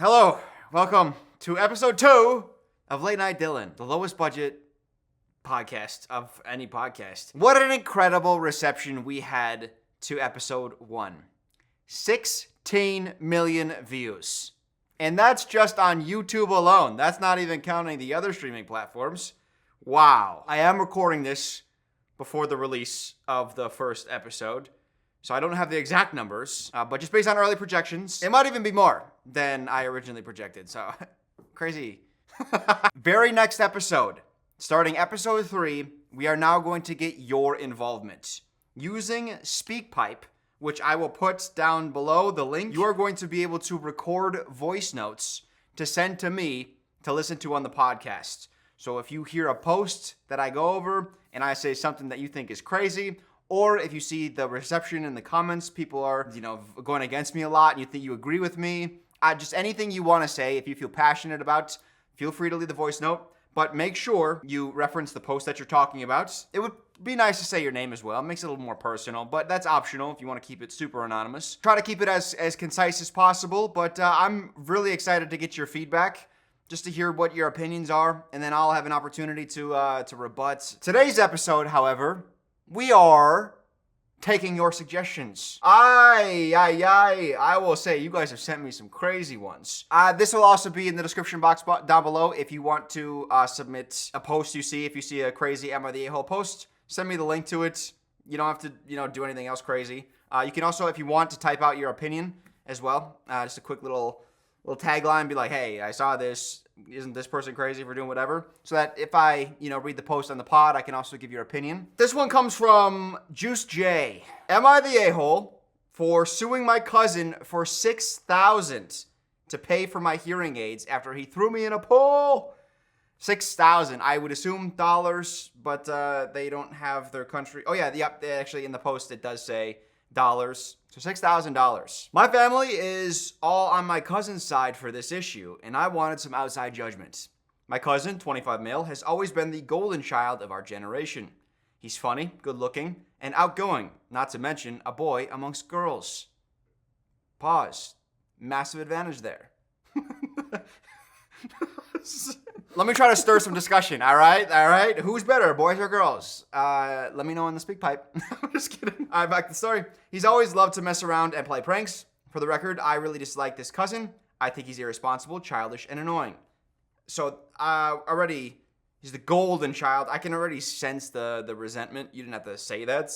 Hello, welcome to episode 2 of Late Night Dylan, the lowest budget podcast of any podcast. What an incredible reception we had to episode 1. 16 million views. And that's just on YouTube alone. That's not even counting the other streaming platforms. Wow. I am recording this before the release of the first episode, so I don't have the exact numbers, but just based on early projections, it might even be more than I originally projected, so crazy. Very next episode, starting episode 3, we are now going to get your involvement. Using SpeakPipe, which I will put down below the link, you are going to be able to record voice notes to send to me to listen to on the podcast. So if you hear a post that I go over and I say something that you think is crazy, or if you see the reception in the comments, people are, going against me a lot and you think you agree with me, just anything you want to say, if you feel passionate about, feel free to leave the voice note. But make sure you reference the post that you're talking about. It would be nice to say your name as well. It makes it a little more personal, but that's optional if you want to keep it super anonymous. Try to keep it as concise as possible, but I'm really excited to get your feedback, just to hear what your opinions are, and then I'll have an opportunity to rebut. Today's episode, however, we are taking your suggestions. I will say, you guys have sent me some crazy ones. This will also be in the description box down below if you want to submit a post you see. If you see a crazy Am I the A-hole post, send me the link to it. You don't have to, do anything else crazy. You can also, if you want, to type out your opinion as well. Just a quick little tagline, be like, hey, I saw this. Isn't this person crazy for doing whatever? So that if I, read the post on the pod, I can also give your opinion. This one comes from Juice J. Am I the a-hole for suing my cousin for $6,000 to pay for my hearing aids after he threw me in a pool? $6,000. I would assume dollars, but they don't have their country. Oh yeah, actually in the post it does say dollars. So $6,000. My family is all on my cousin's side for this issue, and I wanted some outside judgment. My cousin, 25 male, has always been the golden child of our generation. He's funny, good looking, and outgoing, not to mention a boy amongst girls. Pause. Massive advantage there. Let me try to stir some discussion, all right? Who's better, boys or girls? Let me know in the speak pipe. I'm just kidding. All right, back to the story. He's always loved to mess around and play pranks. For the record, I really dislike this cousin. I think he's irresponsible, childish, and annoying. So, already, he's the golden child. I can already sense the resentment. You didn't have to say that,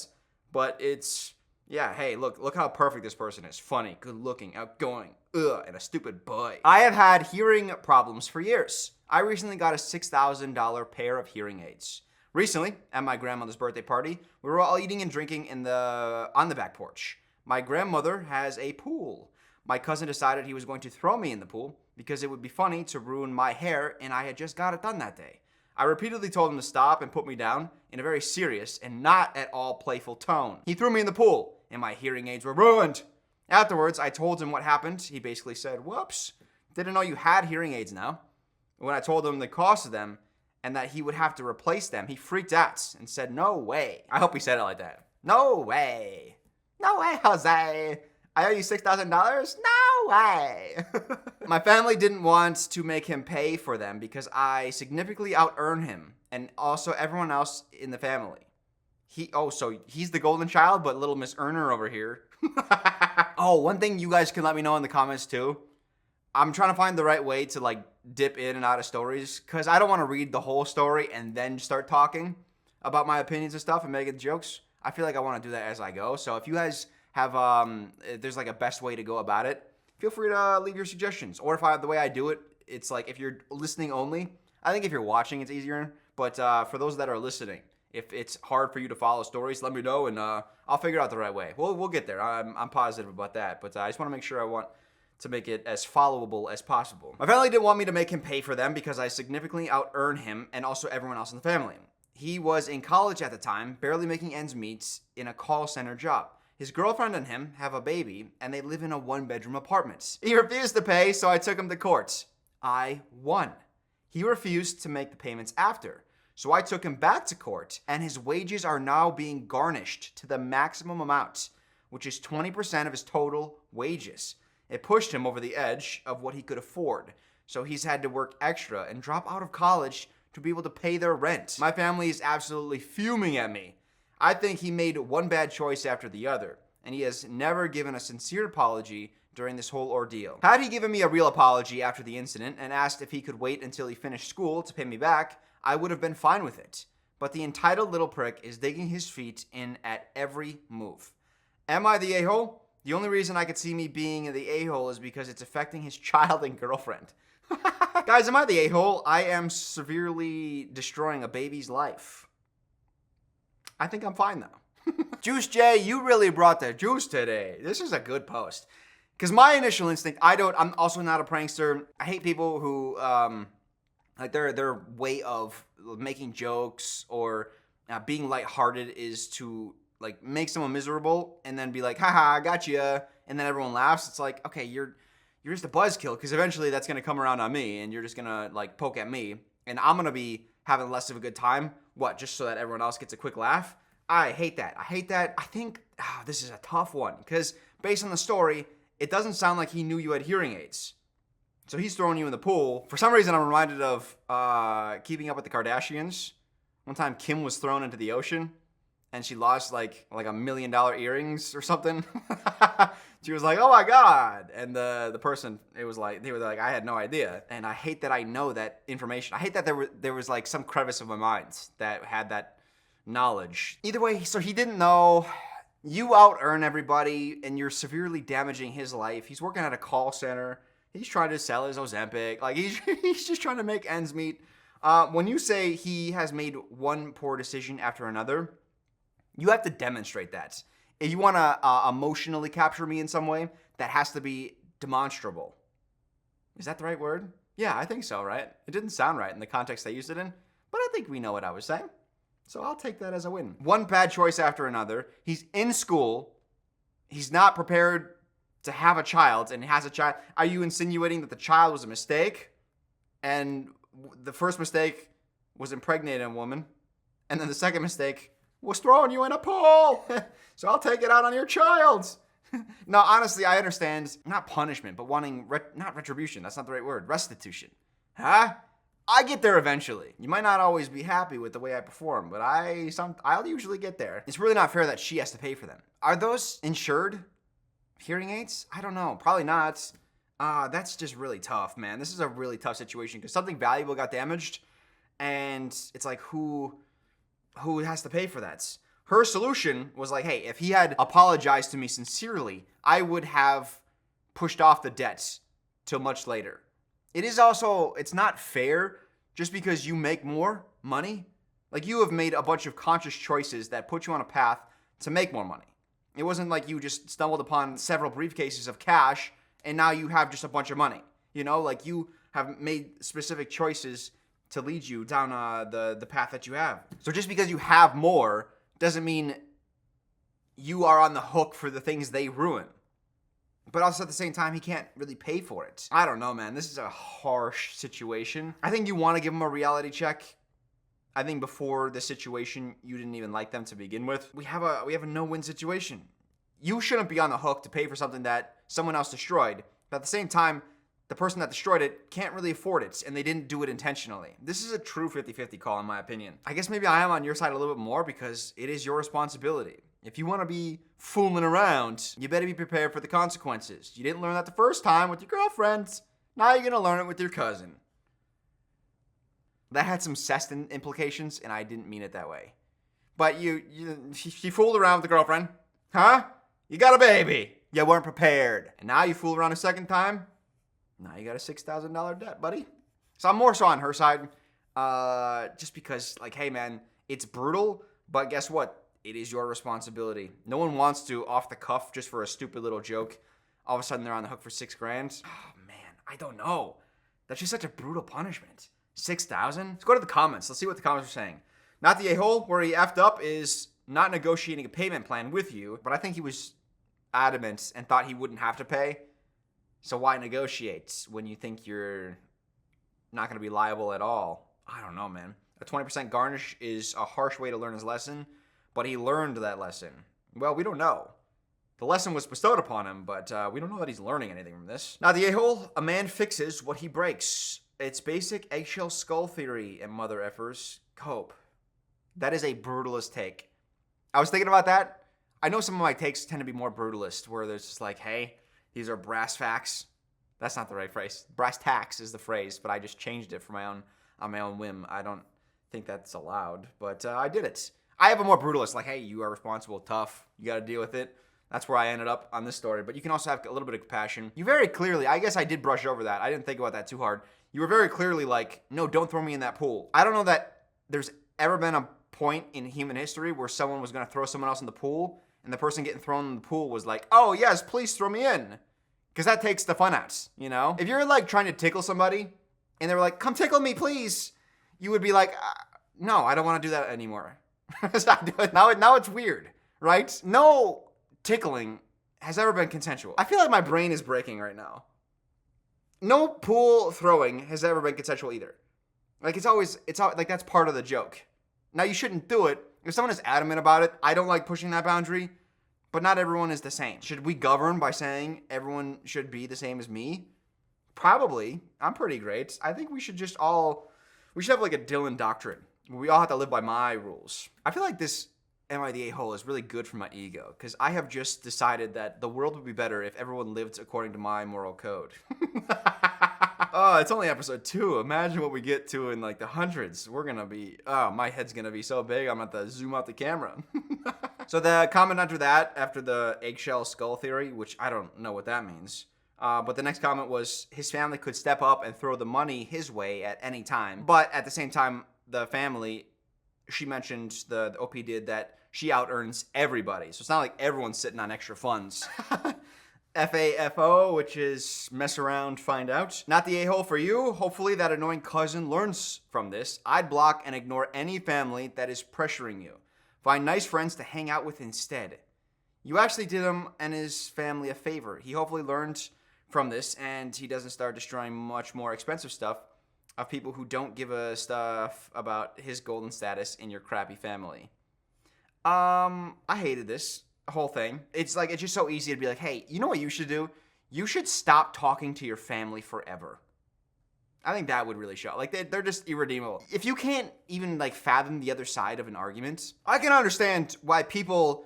but it's, yeah, hey, look how perfect this person is. Funny, good looking, outgoing, and a stupid boy. I have had hearing problems for years. I recently got a $6,000 pair of hearing aids. Recently, at my grandmother's birthday party, we were all eating and drinking on the back porch. My grandmother has a pool. My cousin decided he was going to throw me in the pool because it would be funny to ruin my hair, and I had just got it done that day. I repeatedly told him to stop and put me down in a very serious and not at all playful tone. He threw me in the pool, and my hearing aids were ruined. Afterwards, I told him what happened. He basically said, whoops, didn't know you had hearing aids now. When I told him the cost of them and that he would have to replace them, he freaked out and said, no way. I hope he said it like that. No way. No way, Jose. I owe you $6,000? No way. My family didn't want to make him pay for them because I significantly out-earn him and also everyone else in the family. So he's the golden child, but little Miss Earner over here. Oh, one thing you guys can let me know in the comments too. I'm trying to find the right way to dip in and out of stories because I don't want to read the whole story and then start talking about my opinions and stuff and making jokes. I feel like I want to do that as I go. So if you guys have, there's a best way to go about it, feel free to leave your suggestions. Or the way I do it, it's if you're listening only, I think if you're watching, it's easier. But for those that are listening, if it's hard for you to follow stories, let me know and I'll figure out the right way. We'll get there. I'm positive about that. But I just want to make sure I want to make it as followable as possible. My family didn't want me to make him pay for them because I significantly out-earn him and also everyone else in the family. He was in college at the time, barely making ends meet in a call center job. His girlfriend and him have a baby, and they live in a one-bedroom apartment. He refused to pay, so I took him to court. I won. He refused to make the payments after, so I took him back to court, and his wages are now being garnished to the maximum amount, which is 20% of his total wages. It pushed him over the edge of what he could afford. So he's had to work extra and drop out of college to be able to pay their rent. My family is absolutely fuming at me. I think he made one bad choice after the other, and he has never given a sincere apology during this whole ordeal. Had he given me a real apology after the incident and asked if he could wait until he finished school to pay me back, I would have been fine with it. But the entitled little prick is digging his feet in at every move. Am I the a-hole? The only reason I could see me being the a-hole is because it's affecting his child and girlfriend. Guys, am I the a-hole? I am severely destroying a baby's life. I think I'm fine though. Juice J, you really brought the juice today. This is a good post. Because my initial instinct, I'm also not a prankster. I hate people who, like their way of making jokes or being lighthearted is to like make someone miserable and then be like, haha, I got you. And then everyone laughs. It's like, okay, you're just a buzzkill, because eventually that's going to come around on me and you're just going to like poke at me and I'm going to be having less of a good time. What, just so that everyone else gets a quick laugh? I hate that. I think this is a tough one because based on the story, it doesn't sound like he knew you had hearing aids. So he's throwing you in the pool. For some reason, I'm reminded of Keeping Up with the Kardashians. One time Kim was thrown into the ocean and she lost like $1 million earrings or something. She was like, oh my God. And the person, they were like, I had no idea. And I hate that I know that information. I hate that there was like some crevice of my mind that had that knowledge. Either way, so he didn't know. You out-earn everybody and you're severely damaging his life. He's working at a call center. He's trying to sell his Ozempic. Like he's just trying to make ends meet. When you say he has made one poor decision after another, you have to demonstrate that. If you want to emotionally capture me in some way, that has to be demonstrable. Is that the right word? Yeah, I think so, right? It didn't sound right in the context I used it in, but I think we know what I was saying. So I'll take that as a win. One bad choice after another. He's in school. He's not prepared to have a child and has a child. Are you insinuating that the child was a mistake? And the first mistake was impregnating a woman. And then the second mistake was throwing you in a pool. So I'll take it out on your child. No, honestly, I understand. Not punishment, but wanting, not retribution. That's not the right word. Restitution. Huh? I get there eventually. You might not always be happy with the way I perform, but I'll usually get there. It's really not fair that she has to pay for them. Are those insured hearing aids? I don't know. Probably not. That's just really tough, man. This is a really tough situation because something valuable got damaged, and it's like who has to pay for that? Her solution was like, hey, if he had apologized to me sincerely, I would have pushed off the debts till much later. It is also, it's not fair just because you make more money. Like you have made a bunch of conscious choices that put you on a path to make more money. It wasn't like you just stumbled upon several briefcases of cash and now you have just a bunch of money. You know, like you have made specific choices to lead you down the path that you have. So just because you have more doesn't mean you are on the hook for the things they ruin. But also at the same time, he can't really pay for it. I don't know, man. This is a harsh situation. I think you want to give him a reality check. I think before this situation, you didn't even like them to begin with. We have a no-win situation. You shouldn't be on the hook to pay for something that someone else destroyed. But at the same time, the person that destroyed it can't really afford it, and they didn't do it intentionally. This is a true 50-50 call, in my opinion. I guess maybe I am on your side a little bit more because it is your responsibility. If you want to be fooling around, you better be prepared for the consequences. You didn't learn that the first time with your girlfriend. Now you're going to learn it with your cousin. That had some cest implications, and I didn't mean it that way. But she fooled around with the girlfriend. Huh? You got a baby. You weren't prepared. And now you fool around a second time. Now you got a $6,000 debt, buddy. So I'm more so on her side. Just because, like, hey, man, it's brutal. But guess what? It is your responsibility. No one wants to, off the cuff, just for a stupid little joke, all of a sudden they're on the hook for $6,000. Oh, man, I don't know. That's just such a brutal punishment. $6,000? Let's go to the comments. Let's see what the comments are saying. Not the a-hole. Where he effed up is not negotiating a payment plan with you, but I think he was adamant and thought he wouldn't have to pay. So why negotiate when you think you're not going to be liable at all? I don't know, man. A 20% garnish is a harsh way to learn his lesson, but he learned that lesson. Well, we don't know. The lesson was bestowed upon him, but we don't know that he's learning anything from this. Now, the a-hole, a man fixes what he breaks. It's basic eggshell skull theory and mother effers cope. That is a brutalist take. I was thinking about that. I know some of my takes tend to be more brutalist, where there's just like, hey, these are brass facts. That's not the right phrase. Brass tacks is the phrase, but I just changed it on my own whim. I don't think that's allowed, but I did it. I have a more brutalist, like, hey, you are responsible, tough, you got to deal with it. That's where I ended up on this story, but you can also have a little bit of compassion. You very clearly, I guess I did brush over that. I didn't think about that too hard. You were very clearly like, no, don't throw me in that pool. I don't know that there's ever been a point in human history where someone was going to throw someone else in the pool, and the person getting thrown in the pool was like, oh, yes, please throw me in. Because that takes the fun out, you know? If you're like trying to tickle somebody, and they were like, come tickle me, please, you would be like, no, I don't want to do that anymore. Now it's weird, right? No tickling has ever been consensual. I feel like my brain is breaking right now. No pool throwing has ever been consensual either. Like it's always like that's part of the joke. Now you shouldn't do it. If someone is adamant about it, I don't like pushing that boundary, but not everyone is the same. Should we govern by saying everyone should be the same as me? Probably. I'm pretty great. I think we should have like a Dylan doctrine. We all have to live by my rules. I feel like this Am I the A-hole is really good for my ego, because I have just decided that the world would be better if everyone lived according to my moral code. Oh, it's only episode 2. Imagine what we get to in like the hundreds. My head's gonna be so big, I'm gonna have to zoom out the camera. So the comment after that, after the eggshell skull theory, which I don't know what that means, but the next comment was his family could step up and throw the money his way at any time. But at the same time, the family, she mentioned, the OP did, that she out-earns everybody. So it's not like everyone's sitting on extra funds. FAFO, which is mess around, find out. Not the a-hole for you. Hopefully that annoying cousin learns from this. I'd block and ignore any family that is pressuring you. Find nice friends to hang out with instead. You actually did him and his family a favor. He hopefully learned from this and he doesn't start destroying much more expensive stuff of people who don't give a stuff about his golden status in your crappy family. I hated this whole thing. It's just so easy to be like, hey, you know what you should do? You should stop talking to your family forever. I think that would really show. Like, they're just irredeemable. If you can't even, like, fathom the other side of an argument, I can understand why people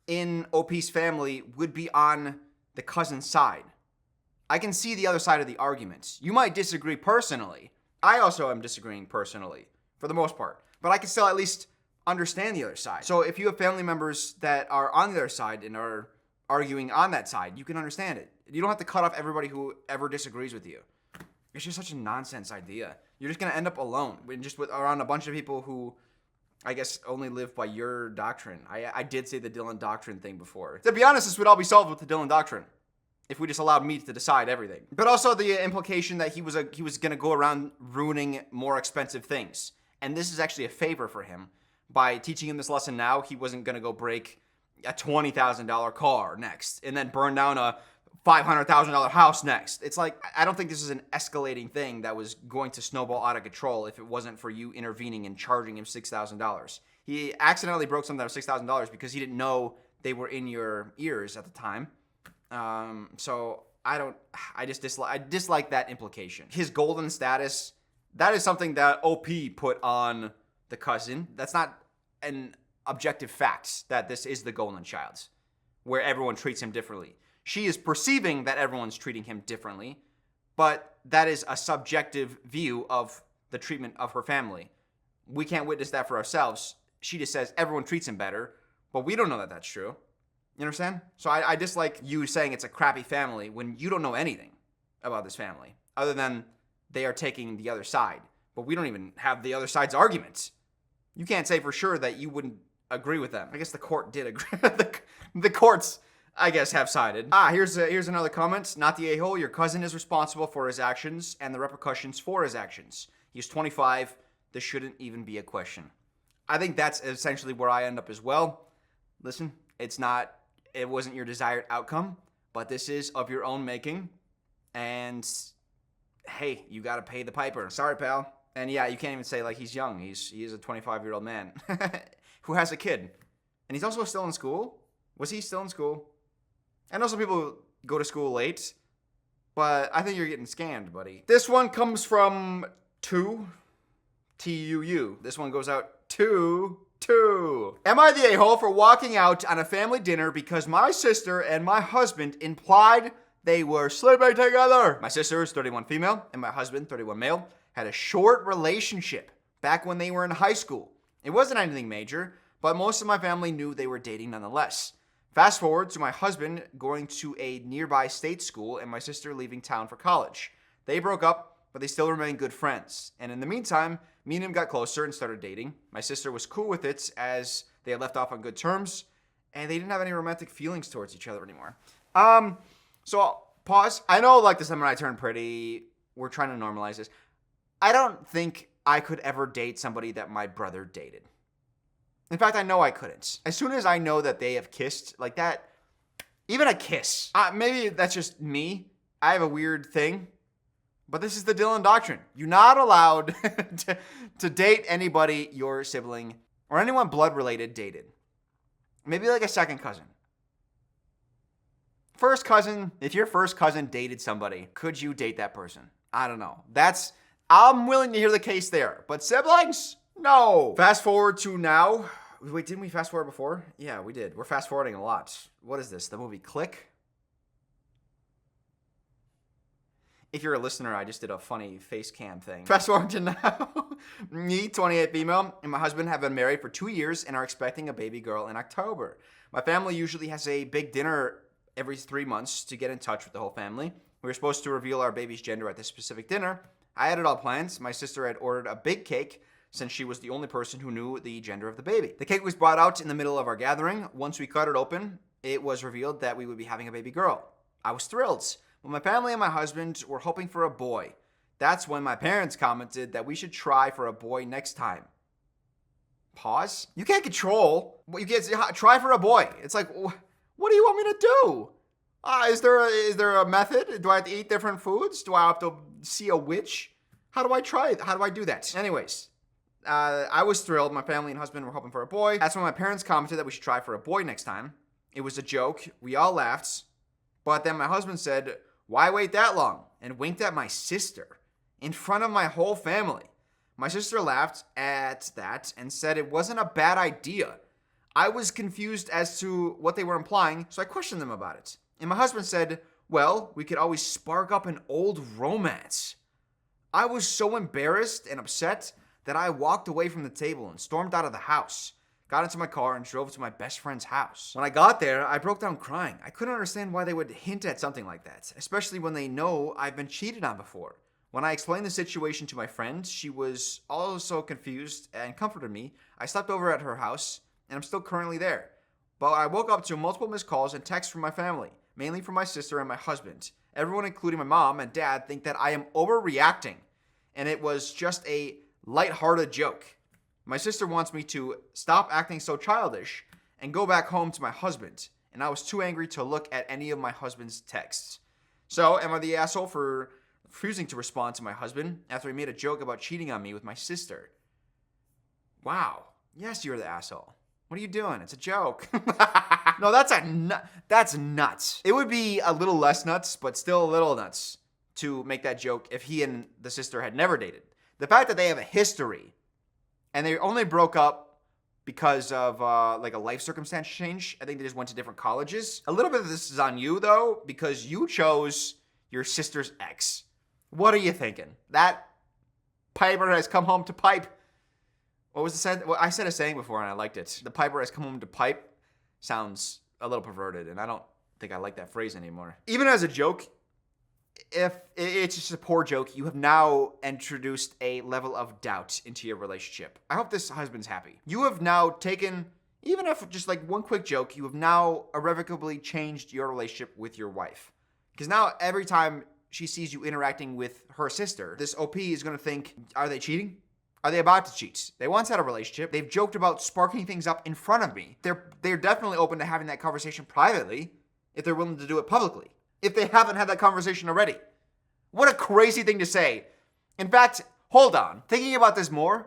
in OP's family would be on the cousin's side. I can see the other side of the argument. You might disagree personally. I also am disagreeing personally, for the most part. But I can still at least understand the other side. So if you have family members that are on the other side and are arguing on that side, you can understand it. You don't have to cut off everybody who ever disagrees with you. It's just such a nonsense idea. You're just going to end up alone, around a bunch of people who, I guess, only live by your doctrine. I did say the Dylan doctrine thing before. To be honest, this would all be solved with the Dylan doctrine, if we just allowed me to decide everything. But also the implication that he was going to go around ruining more expensive things. And this is actually a favor for him. By teaching him this lesson now, he wasn't going to go break a $20,000 car next and then burn down a $500,000 house next. It's like, I don't think this is an escalating thing that was going to snowball out of control if it wasn't for you intervening and charging him $6,000. He accidentally broke something that was $6,000 because he didn't know they were in your ears at the time. So I dislike that implication. His golden status, that is something that OP put on the cousin. That's not an objective fact that this is the golden child, where everyone treats him differently. She is perceiving that everyone's treating him differently, but that is a subjective view of the treatment of her family. We can't witness that for ourselves. She just says everyone treats him better, but we don't know that that's true. You understand? So I dislike you saying it's a crappy family when you don't know anything about this family, other than they are taking the other side. But we don't even have the other side's arguments. You can't say for sure that you wouldn't agree with them. I guess the court did agree. The courts, I guess, have sided. Here's another comment. Not the a-hole. Your cousin is responsible for his actions and the repercussions for his actions. He's 25. This shouldn't even be a question. I think that's essentially where I end up as well. Listen, it wasn't your desired outcome, but this is of your own making. And hey, you got to pay the piper. Sorry, pal. And yeah, you can't even say like he's young. He is a 25-year-old man who has a kid. And he's also still in school. Was he still in school? I know some people go to school late, but I think you're getting scammed, buddy. This one comes from T-U-U. This one goes out to two. Am I the a-hole for walking out on a family dinner because my sister and my husband implied they were sleeping together? My sister is 31 female and my husband, 31 male, had a short relationship back when they were in high school. It wasn't anything major, but most of my family knew they were dating nonetheless. Fast forward to my husband going to a nearby state school and my sister leaving town for college. They broke up, but they still remain good friends. And in the meantime, me and him got closer and started dating. My sister was cool with it as they had left off on good terms and they didn't have any romantic feelings towards each other anymore. So I'll pause. I know like the summer I turned pretty, we're trying to normalize this. I don't think I could ever date somebody that my brother dated. In fact, I know I couldn't. As soon as I know that they have kissed like that, even a kiss, maybe that's just me. I have a weird thing, but this is the Dylan doctrine. You're not allowed to date anybody your sibling or anyone blood related dated. Maybe like a second cousin. First cousin, if your first cousin dated somebody, could you date that person? I don't know. I'm willing to hear the case there, but siblings? No. Fast forward to now. Wait, didn't we fast forward before? Yeah, we did. We're fast forwarding a lot. What is this? The movie Click? If you're a listener, I just did a funny face cam thing. Fast forward to now. Me, 28 female, and my husband have been married for 2 years and are expecting a baby girl in October. My family usually has a big dinner every 3 months to get in touch with the whole family. We were supposed to reveal our baby's gender at this specific dinner. I had it all planned. My sister had ordered a big cake since she was the only person who knew the gender of the baby. The cake was brought out in the middle of our gathering. Once we cut it open, it was revealed that we would be having a baby girl. I was thrilled. But my family and my husband were hoping for a boy. That's when my parents commented that we should try for a boy next time. Pause. You can't control. You can't try for a boy. It's like, what do you want me to do? Is there a method? Do I have to eat different foods? Do I have to see a witch? How do I try it? How do I do that? Anyways, I was thrilled. My family and husband were hoping for a boy. That's when my parents commented that we should try for a boy next time. It was a joke. We all laughed. But then my husband said, "Why wait that long?" and winked at my sister in front of my whole family. My sister laughed at that and said it wasn't a bad idea. I was confused as to what they were implying, so I questioned them about it. And my husband said, "Well, we could always spark up an old romance." I was so embarrassed and upset that I walked away from the table and stormed out of the house, got into my car, and drove to my best friend's house. When I got there, I broke down crying. I couldn't understand why they would hint at something like that, especially when they know I've been cheated on before. When I explained the situation to my friend, she was also confused and comforted me. I slept over at her house, and I'm still currently there. But I woke up to multiple missed calls and texts from my family, mainly from my sister and my husband. Everyone, including my mom and dad, think that I am overreacting, and it was just a lighthearted joke. My sister wants me to stop acting so childish and go back home to my husband, and I was too angry to look at any of my husband's texts. So, am I the asshole for refusing to respond to my husband after he made a joke about cheating on me with my sister? Wow. Yes, you're the asshole. What are you doing? It's a joke. No, that's nuts. It would be a little less nuts, but still a little nuts to make that joke if he and the sister had never dated. The fact that they have a history and they only broke up because of like a life circumstance change. I think they just went to different colleges. A little bit of this is on you though, because you chose your sister's ex. What are you thinking? That piper has come home to pipe. What was the saying? Well, I said a saying before and I liked it. The piper has come home to pipe sounds a little perverted, and I don't think I like that phrase anymore. Even as a joke, if it's just a poor joke, you have now introduced a level of doubt into your relationship. I hope this husband's happy. You have now taken, even if just like one quick joke, you have now irrevocably changed your relationship with your wife. Because now every time she sees you interacting with her sister, this OP is going to think, are they cheating? Are they about to cheat? They once had a relationship. They've joked about sparking things up in front of me. They're definitely open to having that conversation privately if they're willing to do it publicly. If they haven't had that conversation already. What a crazy thing to say. In fact, hold on. Thinking about this more,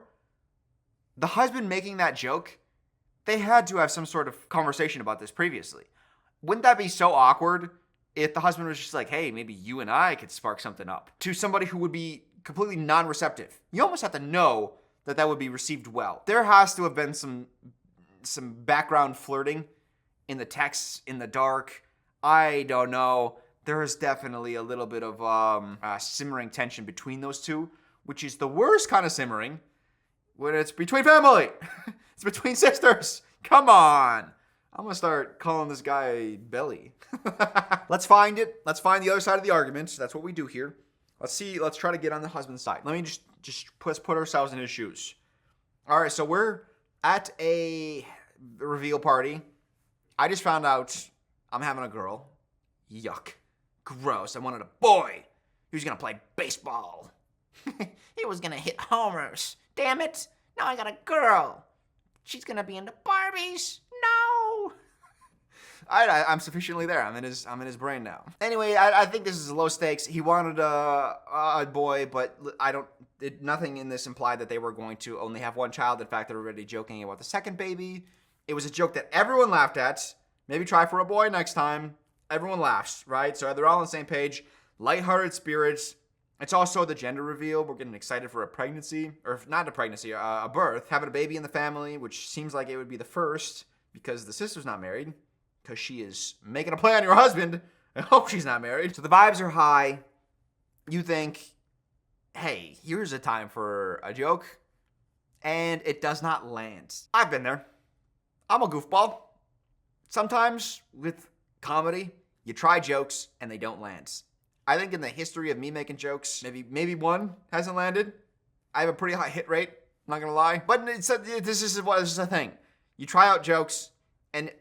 the husband making that joke, they had to have some sort of conversation about this previously. Wouldn't that be so awkward if the husband was just like, hey, maybe you and I could spark something up, to somebody who would be completely non-receptive? You almost have to know that would be received well. There has to have been some background flirting in the texts, in the dark. I don't know. There is definitely a little bit of simmering tension between those two, which is the worst kind of simmering when it's between family. It's between sisters. Come on. I'm going to start calling this guy Belly. Let's find it. Let's find the other side of the argument. That's what we do here. Let's see. Let's try to get on the husband's side. Let me let's put ourselves in his shoes. All right, so we're at a reveal party. I just found out I'm having a girl. Yuck. Gross. I wanted a boy. He was going to play baseball. He was going to hit homers. Damn it. Now I got a girl. She's going to be into Barbies. No. I'm sufficiently there. I'm in his brain now. Anyway, I think this is low stakes. He wanted a boy, but nothing in this implied that they were going to only have one child. In fact, they were already joking about the second baby. It was a joke that everyone laughed at. Maybe try for a boy next time. Everyone laughs, right? So they're all on the same page. Lighthearted spirits. It's also the gender reveal. We're getting excited for a pregnancy, or not a pregnancy, a birth. Having a baby in the family, which seems like it would be the first because the sister's not married, because she is making a play on your husband. I hope she's not married. So the vibes are high. You think, hey, here's a time for a joke, and it does not land. I've been there. I'm a goofball. Sometimes with comedy, you try jokes and they don't land. I think in the history of me making jokes, maybe one hasn't landed. I have a pretty high hit rate, I'm not gonna lie. But this is a thing. You try out jokes, and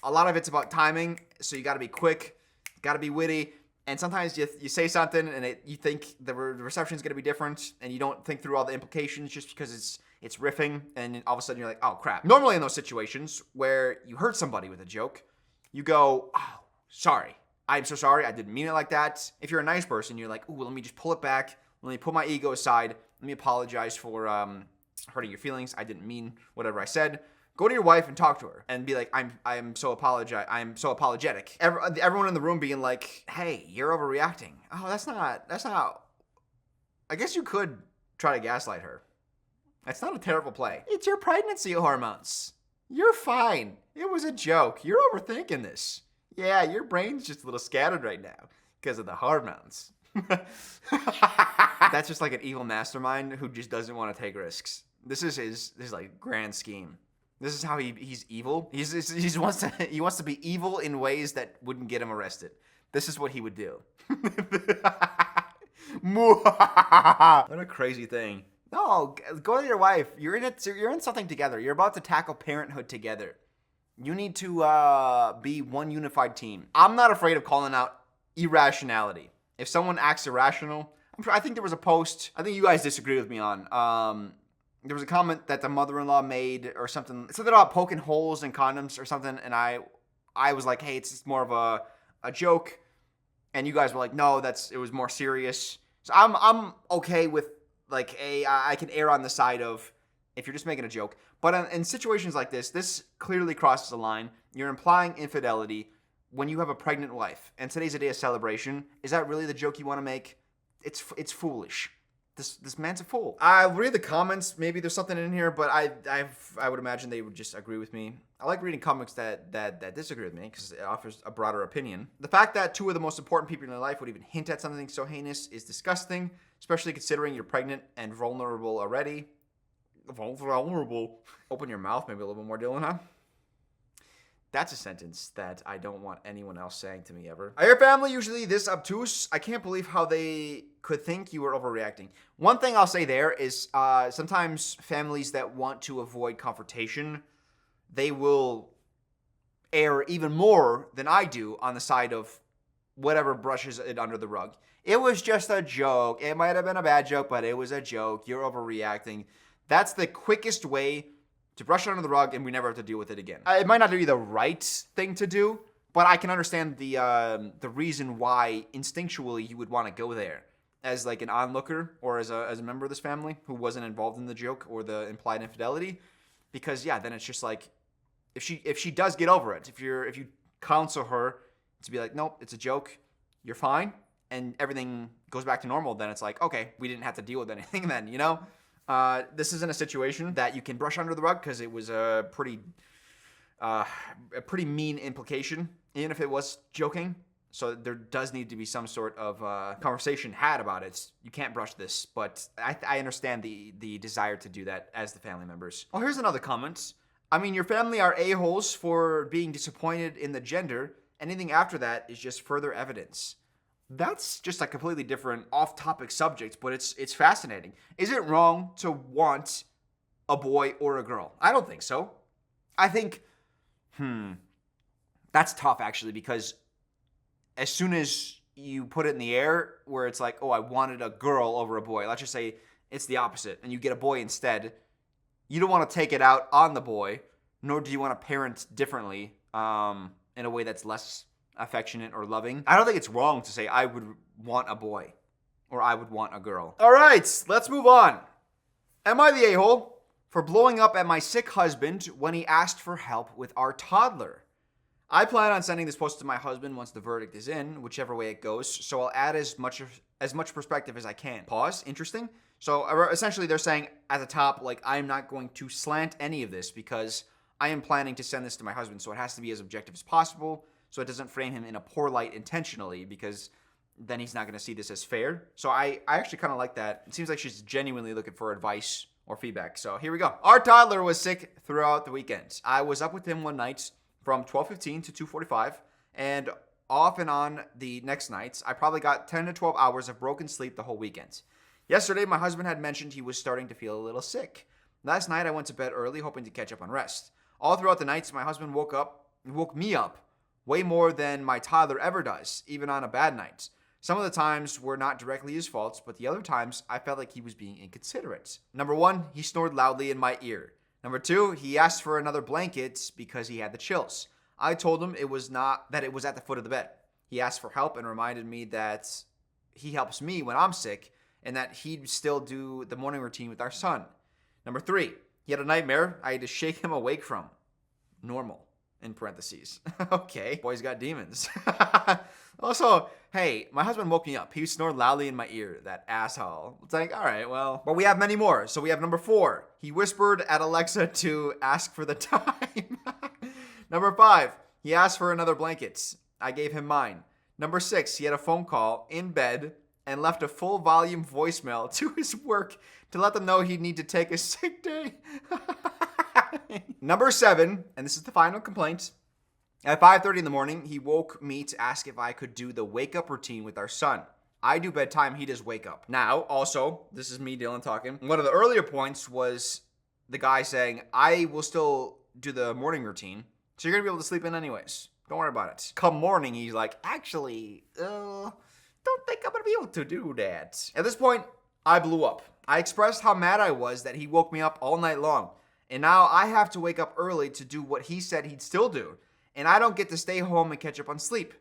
a lot of it's about timing, so you gotta be quick, gotta be witty, and sometimes you say something and you think the reception is gonna be different, and you don't think through all the implications just because it's riffing, and all of a sudden you're like, oh crap. Normally in those situations where you hurt somebody with a joke, you go, oh, sorry. I'm so sorry. I didn't mean it like that. If you're a nice person, you're like, ooh, let me just pull it back. Let me put my ego aside. Let me apologize for hurting your feelings. I didn't mean whatever I said. Go to your wife and talk to her and be like, I'm so apologetic. Everyone in the room being like, hey, you're overreacting. Oh, that's not. I guess you could try to gaslight her. That's not a terrible play. It's your pregnancy hormones. You're fine. It was a joke. You're overthinking this. Yeah, your brain's just a little scattered right now because of the hormones. That's just like an evil mastermind who just doesn't want to take risks. This is his like grand scheme. This is how he's evil. He wants to be evil in ways that wouldn't get him arrested. This is what he would do. What a crazy thing. No, go to your wife. You're in something together. You're about to tackle parenthood together. You need to be one unified team. I'm not afraid of calling out irrationality. If someone acts irrational, I think there was a post, I think you guys disagree with me on. There was a comment that the mother-in-law made or something about poking holes in condoms or something, and I was like, hey, it's just more of a joke. And you guys were like, no, it was more serious. So I'm okay with like I can err on the side of if you're just making a joke. But in situations like this clearly crosses the line. You're implying infidelity when you have a pregnant wife. And today's a day of celebration. Is that really the joke you want to make? It's foolish. This man's a fool. I'll read the comments. Maybe there's something in here, but I would imagine they would just agree with me. I like reading comics that disagree with me because it offers a broader opinion. The fact that two of the most important people in your life would even hint at something so heinous is disgusting, especially considering you're pregnant and vulnerable already. Vulnerable. Open your mouth maybe a little bit more, Dylan, huh? That's a sentence that I don't want anyone else saying to me ever. Are your family usually this obtuse? I can't believe how they could think you were overreacting. One thing I'll say there is sometimes families that want to avoid confrontation, they will err even more than I do on the side of whatever brushes it under the rug. It was just a joke. It might have been a bad joke, but it was a joke. You're overreacting. That's the quickest way to brush it under the rug, and we never have to deal with it again. It might not be the right thing to do, but I can understand the reason why instinctually you would want to go there as like an onlooker or as a member of this family who wasn't involved in the joke or the implied infidelity, because yeah, then it's just like if she does get over it, if you counsel her to be like, nope, it's a joke. You're fine. And everything goes back to normal. Then it's like, okay, we didn't have to deal with anything then, you know? This isn't a situation that you can brush under the rug because it was a pretty mean implication, even if it was joking. So there does need to be some sort of conversation had about it. You can't brush this, but I understand the desire to do that as the family members. Oh, here's another comment. I mean, your family are a-holes for being disappointed in the gender. Anything after that is just further evidence. That's just a completely different off-topic subject, but it's fascinating. Is it wrong to want a boy or a girl? I don't think so. I think, that's tough actually, because as soon as you put it in the air where it's like, oh, I wanted a girl over a boy, let's just say it's the opposite, and you get a boy instead, you don't want to take it out on the boy, nor do you want to parent differently in a way that's less affectionate or loving. I don't think it's wrong to say I would want a boy or I would want a girl. All right, let's move on. Am I the a-hole for blowing up at my sick husband when he asked for help with our toddler? I plan on sending this post to my husband once the verdict is in, whichever way it goes, so I'll add as much perspective as I can. Pause. Interesting. So essentially they're saying at the top, like, I'm not going to slant any of this because I am planning to send this to my husband, so it has to be as objective as possible, so it doesn't frame him in a poor light intentionally, because then he's not going to see this as fair. So I actually kind of like that. It seems like she's genuinely looking for advice or feedback. So here we go. Our toddler was sick throughout the weekend. I was up with him one night from 12:15 to 2:45, and off and on the next nights, I probably got 10 to 12 hours of broken sleep the whole weekend. Yesterday, my husband had mentioned he was starting to feel a little sick. Last night, I went to bed early, hoping to catch up on rest. All throughout the nights, my husband woke me up way more than my toddler ever does, even on a bad night. Some of the times were not directly his faults, but the other times, I felt like he was being inconsiderate. Number one, he snored loudly in my ear. Number two, he asked for another blanket because he had the chills. I told him it was at the foot of the bed. He asked for help and reminded me that he helps me when I'm sick and that he'd still do the morning routine with our son. Number three, he had a nightmare I had to shake him awake from. Normal, in parentheses. Okay, boy's got demons. Also, hey, my husband woke me up. He snored loudly in my ear, that asshole. It's like, all right, well. But we have many more. So we have number 4. He whispered at Alexa to ask for the time. Number 5, he asked for another blanket. I gave him mine. Number 6, he had a phone call in bed and left a full volume voicemail to his work to let them know he'd need to take a sick day. Number 7, and this is the final complaint. At 5:30 in the morning, he woke me to ask if I could do the wake-up routine with our son. I do bedtime, he does wake up. Now, also, this is me, Dylan, talking. One of the earlier points was the guy saying, I will still do the morning routine, so you're going to be able to sleep in anyways. Don't worry about it. Come morning, he's like, actually, don't think I'm going to be able to do that. At this point, I blew up. I expressed how mad I was that he woke me up all night long, and now I have to wake up early to do what he said he'd still do. And I don't get to stay home and catch up on sleep.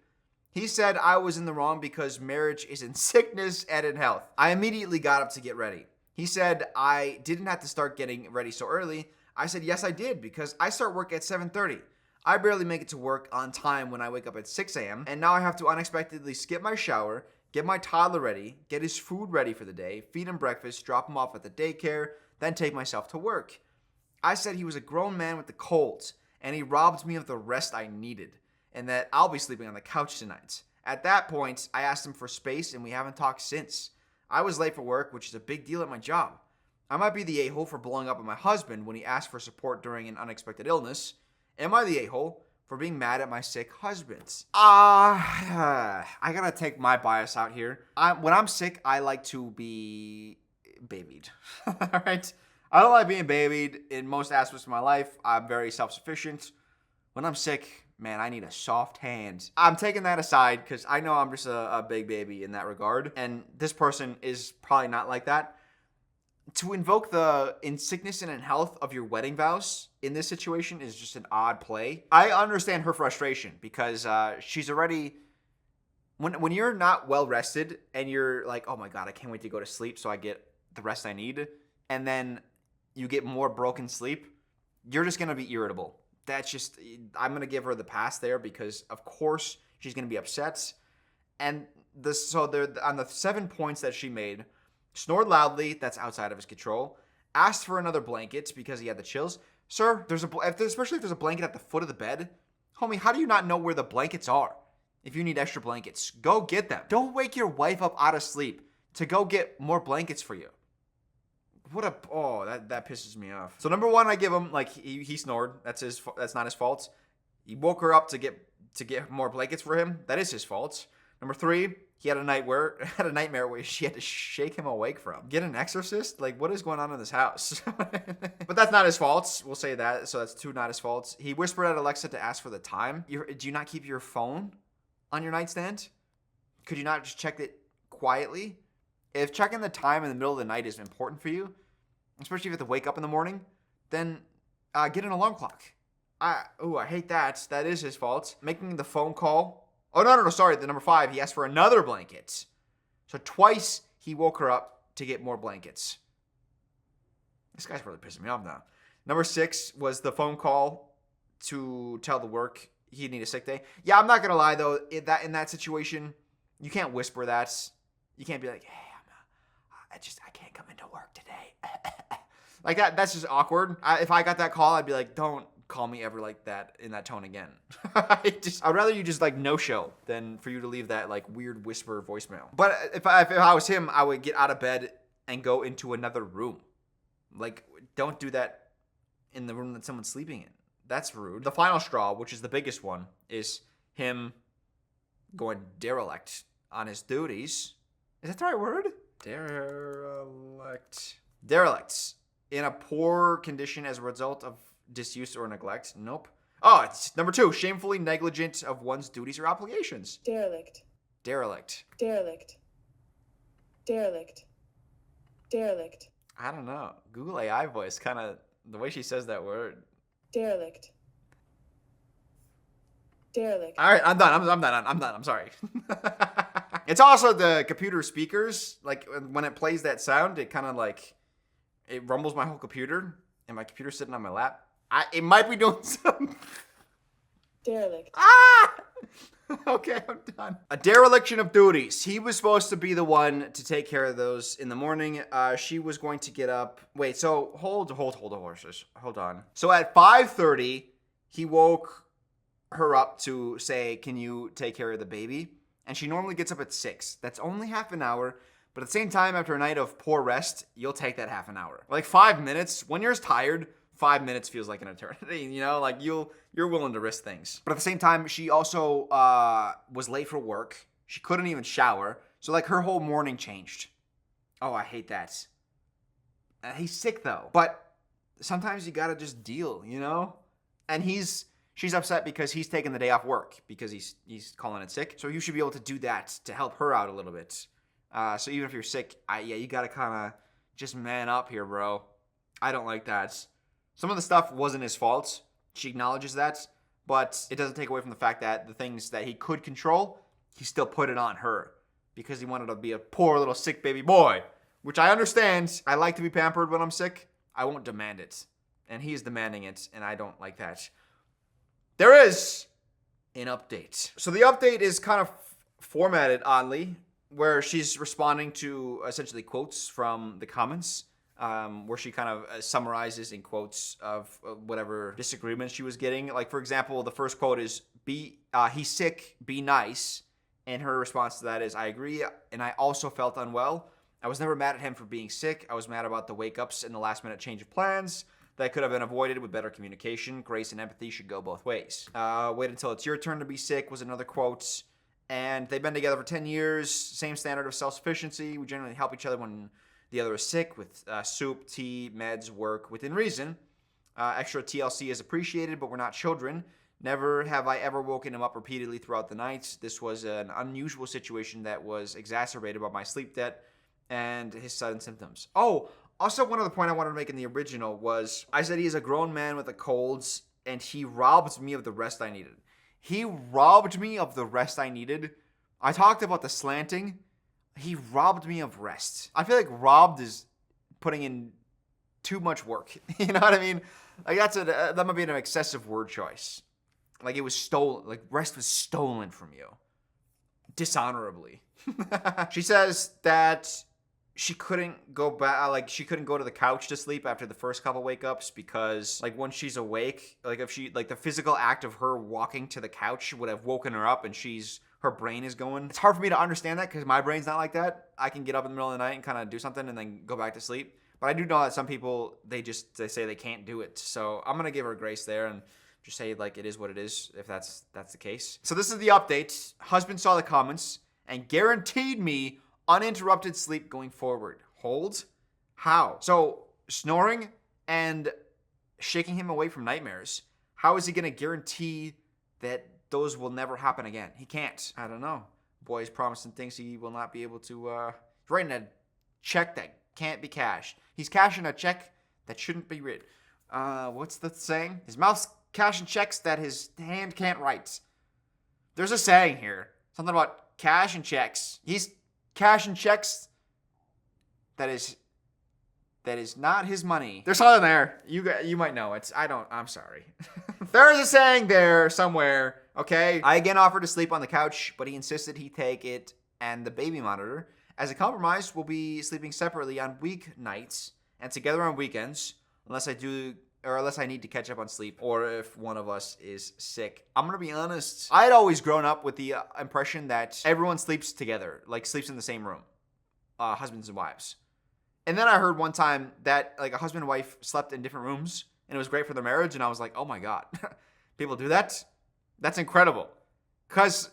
He said I was in the wrong because marriage is in sickness and in health. I immediately got up to get ready. He said I didn't have to start getting ready so early. I said yes I did because I start work at 7:30. I barely make it to work on time when I wake up at 6 a.m. And now I have to unexpectedly skip my shower, get my toddler ready, get his food ready for the day, feed him breakfast, drop him off at the daycare, then take myself to work. I said he was a grown man with the colds, and he robbed me of the rest I needed, and that I'll be sleeping on the couch tonight. At that point, I asked him for space, and we haven't talked since. I was late for work, which is a big deal at my job. I might be the a-hole for blowing up at my husband when he asked for support during an unexpected illness. Am I the a-hole for being mad at my sick husband? I gotta take my bias out here. When I'm sick, I like to be babied. All right? I don't like being babied in most aspects of my life. I'm very self-sufficient. When I'm sick, man, I need a soft hand. I'm taking that aside because I know I'm just a big baby in that regard. And this person is probably not like that. To invoke the in sickness and in health of your wedding vows in this situation is just an odd play. I understand her frustration because she's already... When you're not well rested and you're like, oh my God, I can't wait to go to sleep so I get the rest I need. And then you get more broken sleep, you're just going to be irritable. that's just, I'm going to give her the pass there because, of course, she's going to be upset. And on the 7 points that she made, snored loudly, that's outside of his control, asked for another blanket because he had the chills. Sir, especially if there's a blanket at the foot of the bed, homie, how do you not know where the blankets are? If you need extra blankets, go get them. Don't wake your wife up out of sleep to go get more blankets for you. That pisses me off. So number 1, I give him, like, he snored. That's not his fault. He woke her up to get more blankets for him. That is his fault. Number 3, he had a nightmare where she had to shake him awake from. Get an exorcist? Like, what is going on in this house? But that's not his fault. We'll say that. So that's 2 not his fault. He whispered at Alexa to ask for the time. Do you not keep your phone on your nightstand? Could you not just check it quietly? If checking the time in the middle of the night is important for you, especially if you have to wake up in the morning, then get an alarm clock. I hate that. That is his fault. Making the phone call. Oh, no, sorry. The number 5, he asked for another blanket. So twice he woke her up to get more blankets. This guy's really pissing me off now. Number 6 was the phone call to tell the work he'd need a sick day. Yeah, I'm not going to lie, though. In that situation, you can't whisper that. You can't be like, hey, I can't come into work today. Like that. That's just awkward. If I got that call, I'd be like, don't call me ever like that in that tone again. I'd rather you just like no show than for you to leave that like weird whisper voicemail. But if I was him, I would get out of bed and go into another room. Like, don't do that in the room that someone's sleeping in. That's rude. The final straw, which is the biggest one, is him going derelict on his duties. Is that the right word? Derelict. In a poor condition as a result of disuse or neglect. Nope. Oh, it's number 2. Shamefully negligent of one's duties or obligations. Derelict. I don't know. Google AI voice, kind of the way she says that word. Derelict. All right, I'm done. I'm sorry. It's also the computer speakers. Like when it plays that sound, it kind of like it rumbles my whole computer, and my computer's sitting on my lap. It might be doing something. Derelict. Okay, I'm done. A dereliction of duties. He was supposed to be the one to take care of those in the morning. She was going to get up. Wait, so hold horses. Hold on. So at 5:30, he woke her up to say, can you take care of the baby? And she normally gets up at 6. That's only half an hour. But at the same time, after a night of poor rest, you'll take that half an hour. Like 5 minutes, when you're tired, 5 minutes feels like an eternity, you know? Like you're willing to risk things. But at the same time, she also was late for work. She couldn't even shower. So like her whole morning changed. Oh, I hate that. He's sick though. But sometimes you gotta just deal, you know? And she's upset because he's taking the day off work because he's calling it sick. So you should be able to do that to help her out a little bit. So even if you're sick, you gotta kind of just man up here, bro. I don't like that. Some of the stuff wasn't his fault. She acknowledges that, but it doesn't take away from the fact that the things that he could control, he still put it on her because he wanted to be a poor little sick baby boy, which I understand. I like to be pampered when I'm sick. I won't demand it, and he's demanding it, and I don't like that. There is an update. So the update is kind of formatted oddly, where she's responding to essentially quotes from the comments, where she kind of summarizes in quotes of whatever disagreements she was getting. Like, for example, the first quote is, he's sick, be nice. And her response to that is, I agree, and I also felt unwell. I was never mad at him for being sick. I was mad about the wake-ups and the last-minute change of plans that could have been avoided with better communication. Grace and empathy should go both ways. Wait until it's your turn to be sick was another quote. And they've been together for 10 years. Same standard of self-sufficiency. We generally help each other when the other is sick with soup, tea, meds, work, within reason. Extra TLC is appreciated, but we're not children. Never have I ever woken him up repeatedly throughout the night. This was an unusual situation that was exacerbated by my sleep debt and his sudden symptoms. Oh, also one other point I wanted to make in the original was I said he is a grown man with a cold and he robbed me of the rest I needed. He robbed me of the rest I needed. I talked about the slanting. He robbed me of rest. I feel like robbed is putting in too much work. You know what I mean? Like that might be an excessive word choice. Like it was stolen. Like rest was stolen from you, dishonorably. She says that she couldn't go back. Like she couldn't go to the couch to sleep after the first couple wake ups because like when she's awake, like if she like the physical act of her walking to the couch would have woken her up, and her brain is going. It's hard for me to understand that because my brain's not like that. I can get up in the middle of the night and kind of do something and then go back to sleep. But I do know that some people, they say they can't do it. So I'm going to give her grace there and just say like it is what it is if that's the case. So this is the update. Husband saw the comments and guaranteed me uninterrupted sleep going forward. Hold? How? So snoring and shaking him away from nightmares. How is he going to guarantee that those will never happen again? He can't. I don't know. Boy's promising things he will not be able to. He's writing a check that can't be cashed. He's cashing a check that shouldn't be written. What's the saying? His mouth's cashing checks that his hand can't write. There's a saying here. Something about cash and checks. He's cashing checks that is not his money. There's something there. You might know it. I'm sorry. There's a saying there somewhere, okay? I again offered to sleep on the couch, but he insisted he take it and the baby monitor. As a compromise, we'll be sleeping separately on weeknights and together on weekends, unless I need to catch up on sleep or if one of us is sick. I'm going to be honest. I had always grown up with the impression that everyone sleeps together, like sleeps in the same room, husbands and wives. And then I heard one time that like a husband and wife slept in different rooms and it was great for their marriage. And I was like, oh my God, people do that? That's incredible. Because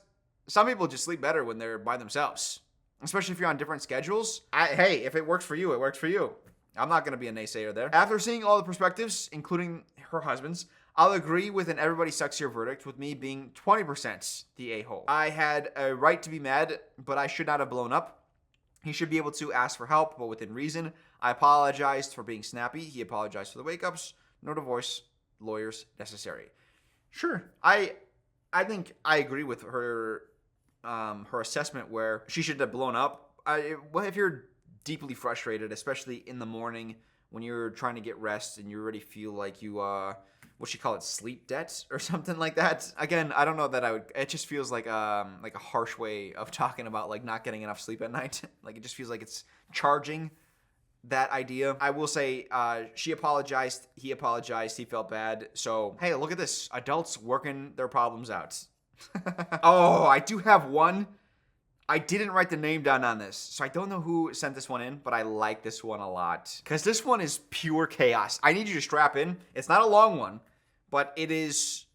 some people just sleep better when they're by themselves, especially if you're on different schedules. Hey, if it works for you, it works for you. I'm not going to be a naysayer there. After seeing all the perspectives, including her husband's, I'll agree with an everybody sucks here verdict, with me being 20% the a-hole. I had a right to be mad, but I should not have blown up. He should be able to ask for help, but within reason. I apologized for being snappy. He apologized for the wake-ups. No divorce lawyers necessary. Sure. I think I agree with her assessment where she should have blown up. If you're deeply frustrated, especially in the morning when you're trying to get rest and you already feel like you what she call it, sleep debt or something like that. Again, I don't know that I would. It just feels like a harsh way of talking about like not getting enough sleep at night. Like it just feels like it's charging that idea. I will say she apologized. He apologized. He felt bad. So hey, look at this. Adults working their problems out. Oh, I do have one. I didn't write the name down on this, so I don't know who sent this one in, but I like this one a lot. Because this one is pure chaos. I need you to strap in. It's not a long one, but it is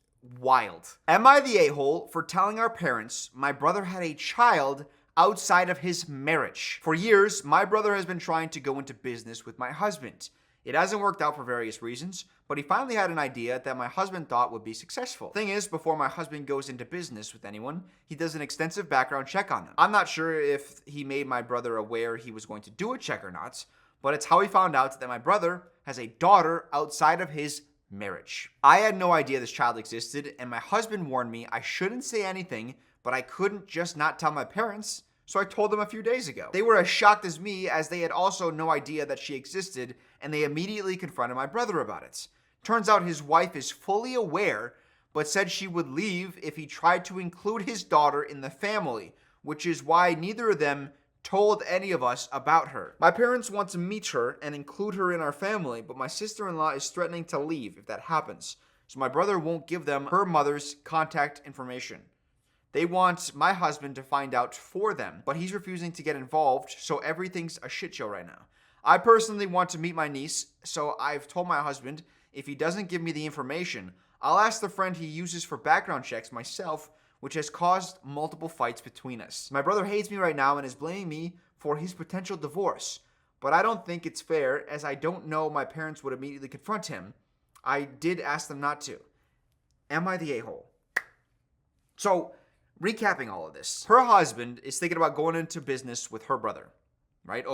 wild. Am I the a-hole for telling our parents my brother had a child outside of his marriage? For years, my brother has been trying to go into business with my husband. It hasn't worked out for various reasons, but he finally had an idea that my husband thought would be successful. Thing is, before my husband goes into business with anyone, he does an extensive background check on them. I'm not sure if he made my brother aware he was going to do a check or not, but it's how he found out that my brother has a daughter outside of his marriage. I had no idea this child existed, and my husband warned me I shouldn't say anything, but I couldn't just not tell my parents, so I told them a few days ago. They were as shocked as me, as they had also no idea that she existed, and they immediately confronted my brother about it. Turns out his wife is fully aware, but said she would leave if he tried to include his daughter in the family, which is why neither of them told any of us about her. My parents want to meet her and include her in our family, but my sister-in-law is threatening to leave if that happens, so my brother won't give them her mother's contact information. They want my husband to find out for them, but he's refusing to get involved, so everything's a shit show right now. I personally want to meet my niece, so I've told my husband if he doesn't give me the information, I'll ask the friend he uses for background checks myself, which has caused multiple fights between us. My brother hates me right now and is blaming me for his potential divorce, but I don't think it's fair, as I don't know my parents would immediately confront him. I did ask them not to. Am I the a-hole? So, recapping all of this, her husband is thinking about going into business with her brother, right?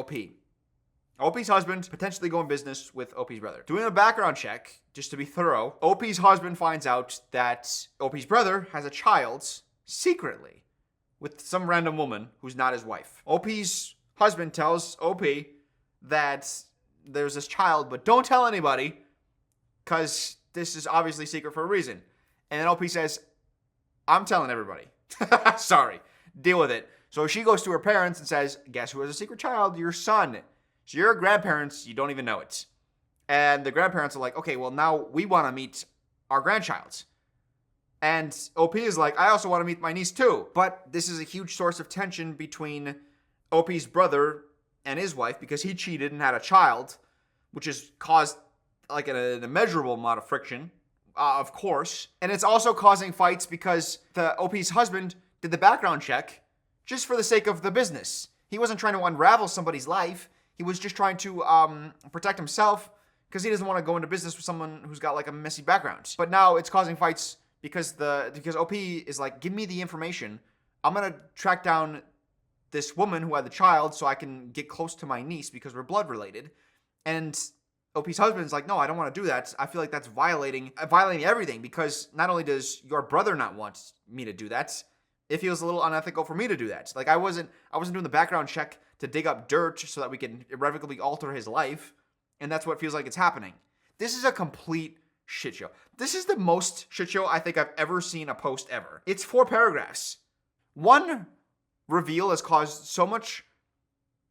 OP's husband potentially going business with OP's brother. Doing a background check, just to be thorough, OP's husband finds out that OP's brother has a child secretly with some random woman who's not his wife. OP's husband tells OP that there's this child, but don't tell anybody, because this is obviously secret for a reason. And then OP says, I'm telling everybody. Sorry. Deal with it. So she goes to her parents and says, guess who has a secret child? Your son. So your grandparents, you don't even know it. And the grandparents are like, okay, well, now we want to meet our grandchild. And OP is like, I also want to meet my niece too. But this is a huge source of tension between OP's brother and his wife because he cheated and had a child, which has caused like an immeasurable amount of friction, of course. And it's also causing fights because the OP's husband did the background check just for the sake of the business. He wasn't trying to unravel somebody's life. He was just trying to protect himself because he doesn't want to go into business with someone who's got like a messy background. But now it's causing fights because OP is like, give me the information. I'm going to track down this woman who had the child so I can get close to my niece because we're blood related. And OP's husband's like, no, I don't want to do that. I feel like that's violating everything because not only does your brother not want me to do that, it feels a little unethical for me to do that. Like I wasn't doing the background check to dig up dirt so that we can irrevocably alter his life. And that's what feels like it's happening. This is a complete shit show. This is the most shit show I think I've ever seen a post ever. It's 4 paragraphs. One reveal has caused so much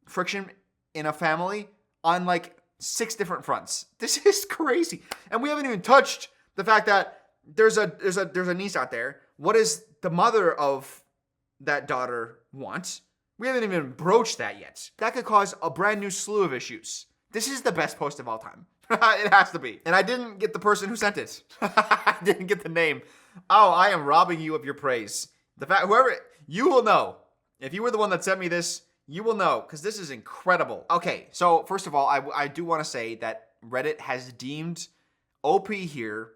friction in a family on like 6 different fronts. This is crazy. And we haven't even touched the fact that there's a niece out there. What does the mother of that daughter want? We haven't even broached that yet. That could cause a brand new slew of issues. This is the best post of all time. It has to be. And I didn't get the person who sent it. I didn't get the name. Oh, I am robbing you of your praise. Whoever, you will know. If you were the one that sent me this, you will know, because this is incredible. Okay, so first of all, I do want to say that Reddit has deemed OP here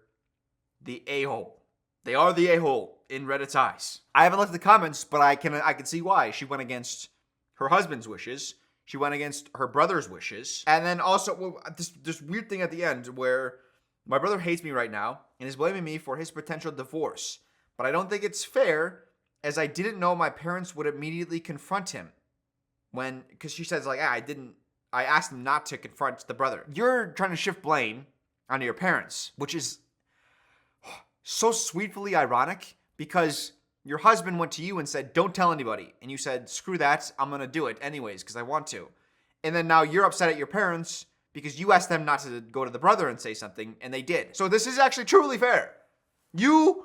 the a-hole. They are the a-hole in Reddit's eyes. I haven't looked at the comments, but I can see why. She went against her husband's wishes. She went against her brother's wishes. And then also, this weird thing at the end where my brother hates me right now and is blaming me for his potential divorce. But I don't think it's fair, as I didn't know my parents would immediately confront him. Because she says, like, I asked him not to confront the brother. You're trying to shift blame onto your parents, which is so sweetly ironic because your husband went to you and said, don't tell anybody. And you said, screw that, I'm going to do it anyways because I want to. And then now you're upset at your parents because you asked them not to go to the brother and say something, and they did. So this is actually truly fair. You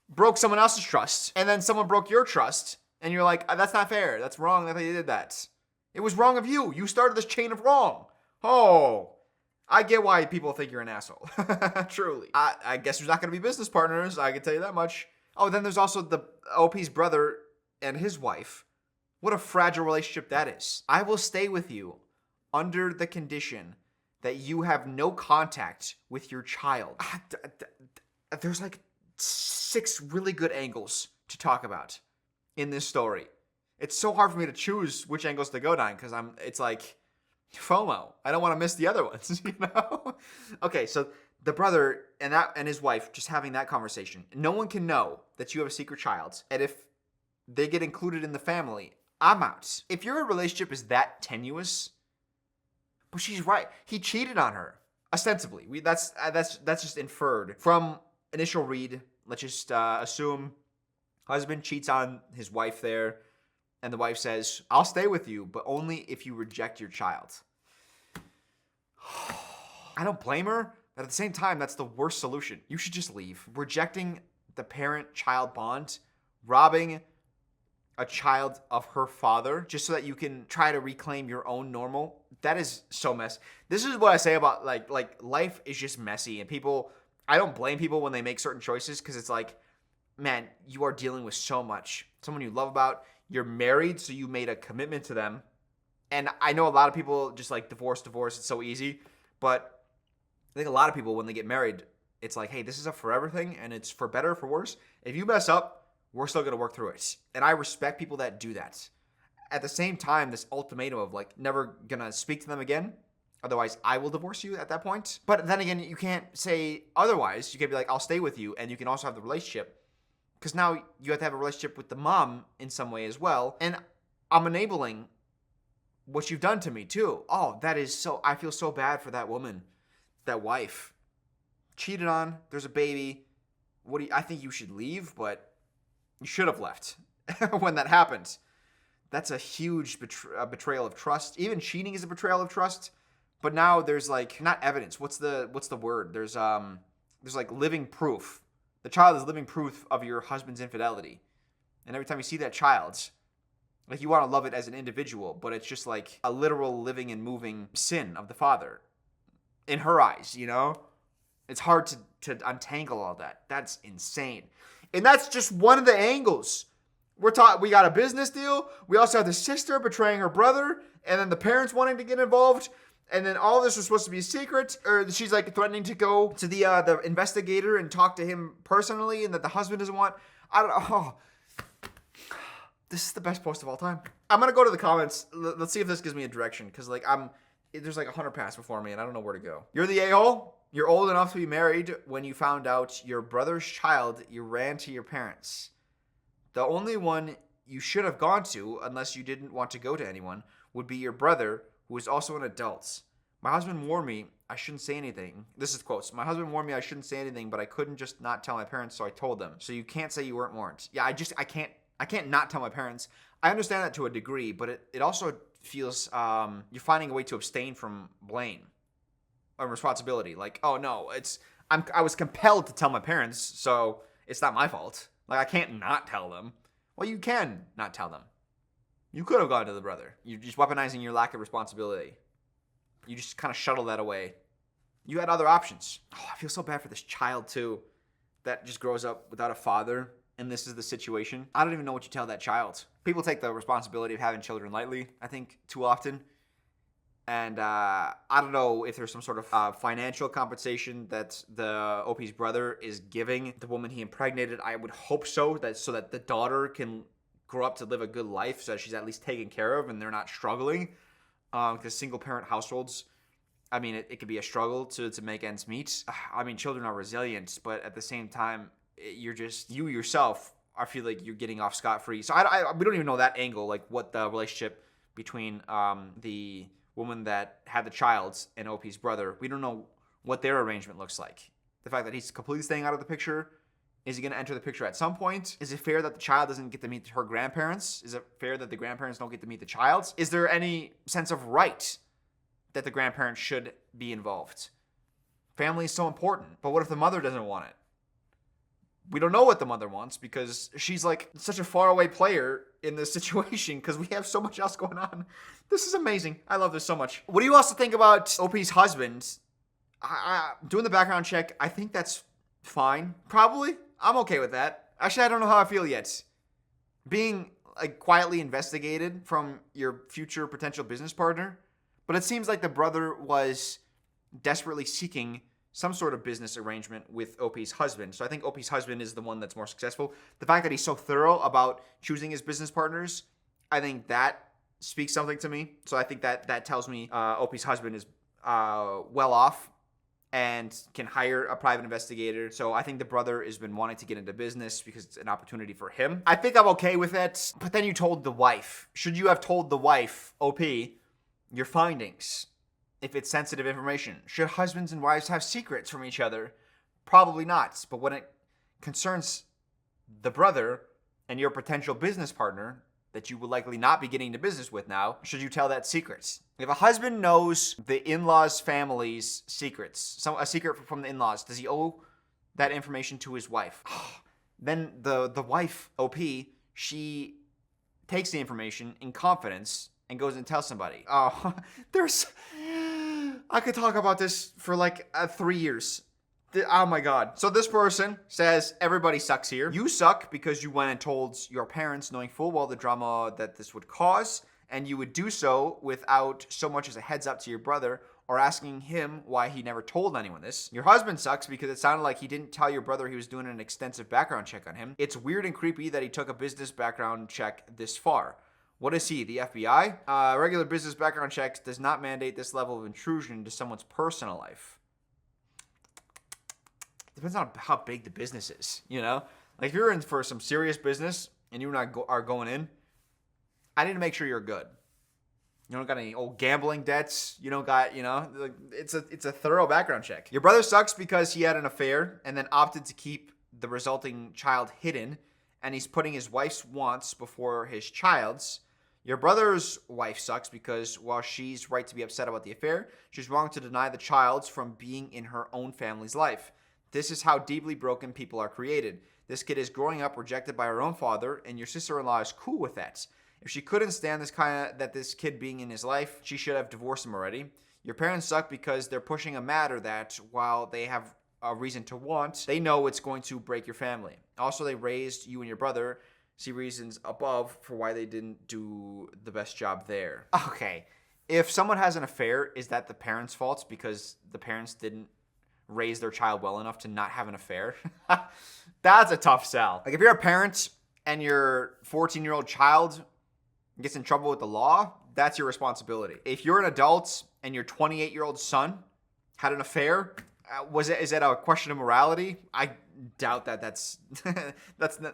broke someone else's trust, and then someone broke your trust, and you're like, that's not fair. That's wrong that they did that. It was wrong of you. You started this chain of wrong. Oh, I get why people think you're an asshole. Truly. I guess there's not going to be business partners. I can tell you that much. Oh, then there's also the OP's brother and his wife. What a fragile relationship that is. I will stay with you under the condition that you have no contact with your child. There's like 6 really good angles to talk about in this story. It's so hard for me to choose which angles to go down because it's like FOMO. I don't want to miss the other ones, you know? Okay, so the brother and his wife just having that conversation. No one can know that you have a secret child. And if they get included in the family, I'm out. If your relationship is that tenuous, but she's right. He cheated on her, ostensibly. That's just inferred from initial read. Let's just assume husband cheats on his wife there. And the wife says, I'll stay with you, but only if you reject your child. I don't blame her. But at the same time, that's the worst solution. You should just leave. Rejecting the parent-child bond, robbing a child of her father, just so that you can try to reclaim your own normal. That is so messy. This is what I say about like life is just messy. And people, I don't blame people when they make certain choices because it's like, man, you are dealing with so much. Someone you love about, you're married, so you made a commitment to them. And I know a lot of people just like divorce, it's so easy. But I think a lot of people, when they get married, it's like, hey, this is a forever thing, and it's for better or for worse. If you mess up, we're still going to work through it. And I respect people that do that. At the same time, this ultimatum of like, never going to speak to them again, otherwise I will divorce you at that point. But then again, you can't say otherwise. You can be like, I'll stay with you, and you can also have the relationship. Because now you have to have a relationship with the mom in some way as well. And I'm enabling what you've done to me too. Oh, that is so, I feel so bad for that woman. That wife. cheated on, there's a baby. I think you should leave, but you should have left when that happened. That's a huge betrayal of trust. Even cheating is a betrayal of trust. But now there's like not evidence. What's the word? There's like living proof. The child is living proof of your husband's infidelity. And every time you see that child, like you want to love it as an individual, but it's just like a literal living and moving sin of the father. In her eyes, you know? It's hard to untangle all that. That's insane. And that's just one of the angles. We got a business deal. We also have the sister betraying her brother, and then the parents wanting to get involved. And then all this was supposed to be a secret, or she's like threatening to go to the investigator and talk to him personally, and that the husband doesn't want. I don't know. Oh, this is the best post of all time. I'm gonna go to the comments. Let's see if this gives me a direction, because like there's like 100 paths before me, and I don't know where to go. You're the a-hole. You're old enough to be married when you found out your brother's child. You ran to your parents. The only one you should have gone to, unless you didn't want to go to anyone, would be your brother, who is also an adult. My husband warned me I shouldn't say anything. This is quotes. My husband warned me I shouldn't say anything, but I couldn't just not tell my parents, so I told them. So you can't say you weren't warned. Yeah, I can't not tell my parents. I understand that to a degree, but it also feels you're finding a way to abstain from blame or responsibility. Like, oh no, I was compelled to tell my parents, so it's not my fault. Like, I can't not tell them. Well, you can not tell them. You could have gone to the brother. You're just weaponizing your lack of responsibility. You just kind of shuttle that away. You had other options. Oh, I feel so bad for this child, too, that just grows up without a father, and this is the situation. I don't even know what you tell that child. People take the responsibility of having children lightly, I think, too often. And I don't know if there's some sort of financial compensation that the OP's brother is giving the woman he impregnated. I would hope so that the daughter can grow up to live a good life, so that she's at least taken care of and they're not struggling. Because single parent households, I mean, it could be a struggle to make ends meet. I mean, children are resilient, but at the same time, you yourself, I feel like you're getting off scot-free. So we don't even know that angle, like what the relationship between the woman that had the child and OP's brother. We don't know what their arrangement looks like. The fact that he's completely staying out of the picture. Is he going to enter the picture at some point? Is it fair that the child doesn't get to meet her grandparents? Is it fair that the grandparents don't get to meet the child? Is there any sense of right that the grandparents should be involved? Family is so important, but what if the mother doesn't want it? We don't know what the mother wants because she's like such a faraway player in this situation because we have so much else going on. This is amazing. I love this so much. What do you also think about OP's husband? Doing the background check, I think that's fine. Probably. I'm okay with that. Actually, I don't know how I feel yet. Being like quietly investigated from your future potential business partner, but it seems like the brother was desperately seeking some sort of business arrangement with OP's husband. So I think OP's husband is the one that's more successful. The fact that he's so thorough about choosing his business partners, I think that speaks something to me. So I think that tells me OP's husband is well off and can hire a private investigator. So I think the brother has been wanting to get into business because it's an opportunity for him. I think I'm okay with it. But then you told the wife. Should you have told the wife, OP, your findings? If it's sensitive information. Should husbands and wives have secrets from each other? Probably not. But when it concerns the brother and your potential business partner that you will likely not be getting into business with now, should you tell that secret? If a husband knows the in-laws' family's secrets, a secret from the in-laws, does he owe that information to his wife? Then the wife, OP, she takes the information in confidence and goes and tells somebody. Oh, I could talk about this for like 3 years. Oh my God. So this person says, everybody sucks here. You suck because you went and told your parents knowing full well the drama that this would cause, and you would do so without so much as a heads up to your brother or asking him why he never told anyone this. Your husband sucks because it sounded like he didn't tell your brother he was doing an extensive background check on him. It's weird and creepy that he took a business background check this far. What is he, the FBI? Regular business background checks does not mandate this level of intrusion into someone's personal life. Depends on how big the business is, you know? Like if you're in for some serious business and you and I are going in, I need to make sure you're good. You don't got any old gambling debts. You don't got, like, it's a thorough background check. Your brother sucks because he had an affair and then opted to keep the resulting child hidden, and he's putting his wife's wants before his child's. Your brother's wife sucks because while she's right to be upset about the affair, she's wrong to deny the child's from being in her own family's life. This is how deeply broken people are created. This kid is growing up rejected by her own father, and your sister-in-law is cool with that. If she couldn't stand this kid being in his life, she should have divorced him already. Your parents suck because they're pushing a matter that, while they have a reason to want, they know it's going to break your family. Also, they raised you and your brother. See reasons above for why they didn't do the best job there. Okay, if someone has an affair, is that the parents' fault because the parents didn't raise their child well enough to not have an affair? That's a tough sell. Like, if you're a parent and your 14-year-old child gets in trouble with the law, that's your responsibility. If you're an adult and your 28-year-old son had an affair, is it a question of morality? I doubt that that's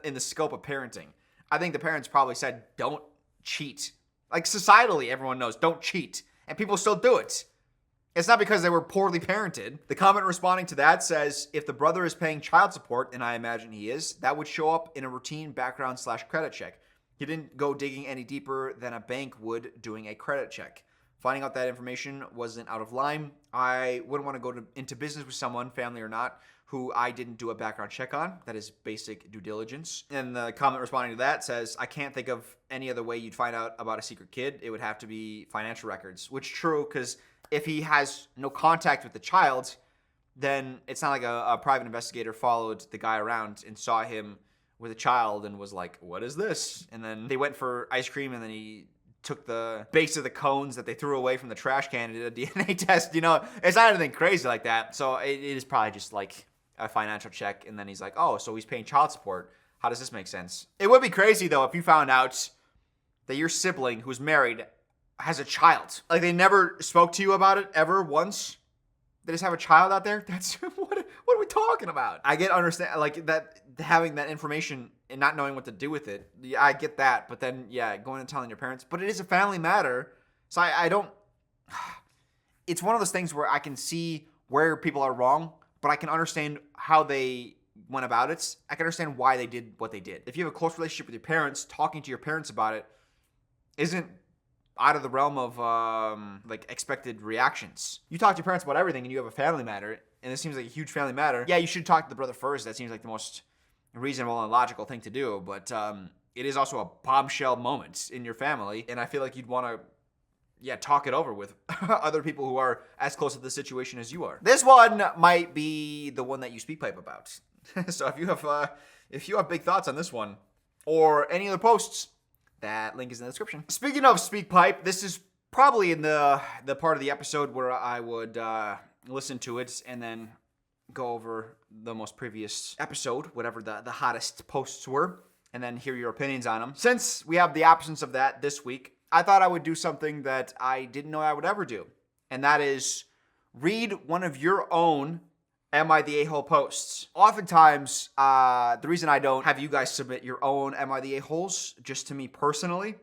in the scope of parenting. I think the parents probably said, don't cheat. Like, societally, everyone knows, don't cheat. And people still do it. It's not because they were poorly parented. The comment responding to that says, if the brother is paying child support, and I imagine he is, that would show up in a routine background/credit check. He didn't go digging any deeper than a bank would doing a credit check. Finding out that information wasn't out of line. I wouldn't want to go into business with someone, family or not, who I didn't do a background check on. That is basic due diligence. And the comment responding to that says, I can't think of any other way you'd find out about a secret kid. It would have to be financial records, which is true, because if he has no contact with the child, then it's not like a private investigator followed the guy around and saw him with a child and was like, what is this? And then they went for ice cream, and then he took the base of the cones that they threw away from the trash can and did a DNA test. It's not anything crazy like that. So it is probably just like a financial check. And then he's like, oh, so he's paying child support. How does this make sense? It would be crazy, though, if you found out that your sibling who's married has a child. Like, they never spoke to you about it ever once. They just have a child out there. That's what are we talking about? I understand like that, having that information and not knowing what to do with it. Yeah, I get that. But then, yeah, going and telling your parents. But it is a family matter. So I don't. It's one of those things where I can see where people are wrong, but I can understand how they went about it. I can understand why they did what they did. If you have a close relationship with your parents, talking to your parents about it isn't out of the realm of expected reactions. You talk to your parents about everything and you have a family matter, and this seems like a huge family matter. Yeah, you should talk to the brother first. That seems like the most reasonable and logical thing to do, but it is also a bombshell moment in your family, and I feel like you'd want to talk it over with other people who are as close to the situation as you are. This one might be the one that you speak pipe about. So if you have big thoughts on this one or any other posts, that link is in the description. Speaking of speak pipe, this is probably in the part of the episode where I would listen to it and then go over the most previous episode, whatever the hottest posts were, and then hear your opinions on them. Since we have the absence of that this week, I thought I would do something that I didn't know I would ever do, and that is read one of your own Am I the A-hole posts. Oftentimes, the reason I don't have you guys submit your own Am I the A-holes, just to me personally,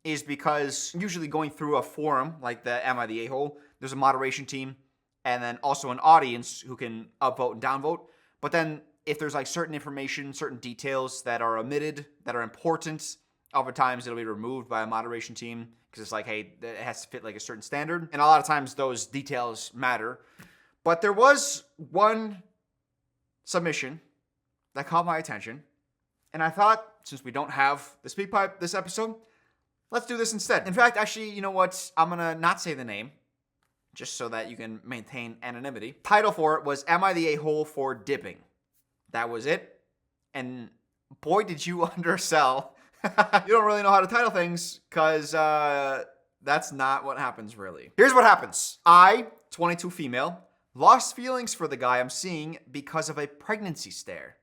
is because usually going through a forum like the Am I the A-hole, there's a moderation team and then also an audience who can upvote and downvote. But then if there's like certain information, certain details that are omitted, that are important, oftentimes it'll be removed by a moderation team because it's like, hey, it has to fit like a certain standard. And a lot of times those details matter. But there was one submission that caught my attention, and I thought, since we don't have the speak pipe this episode, let's do this instead. In fact, actually, you know what? I'm going to not say the name, just so that you can maintain anonymity. Title for it was, Am I the A-hole for dipping? That was it. And boy, did you undersell. You don't really know how to title things, because that's not what happens, really. Here's what happens. I, 22 female, lost feelings for the guy I'm seeing because of a pregnancy scare.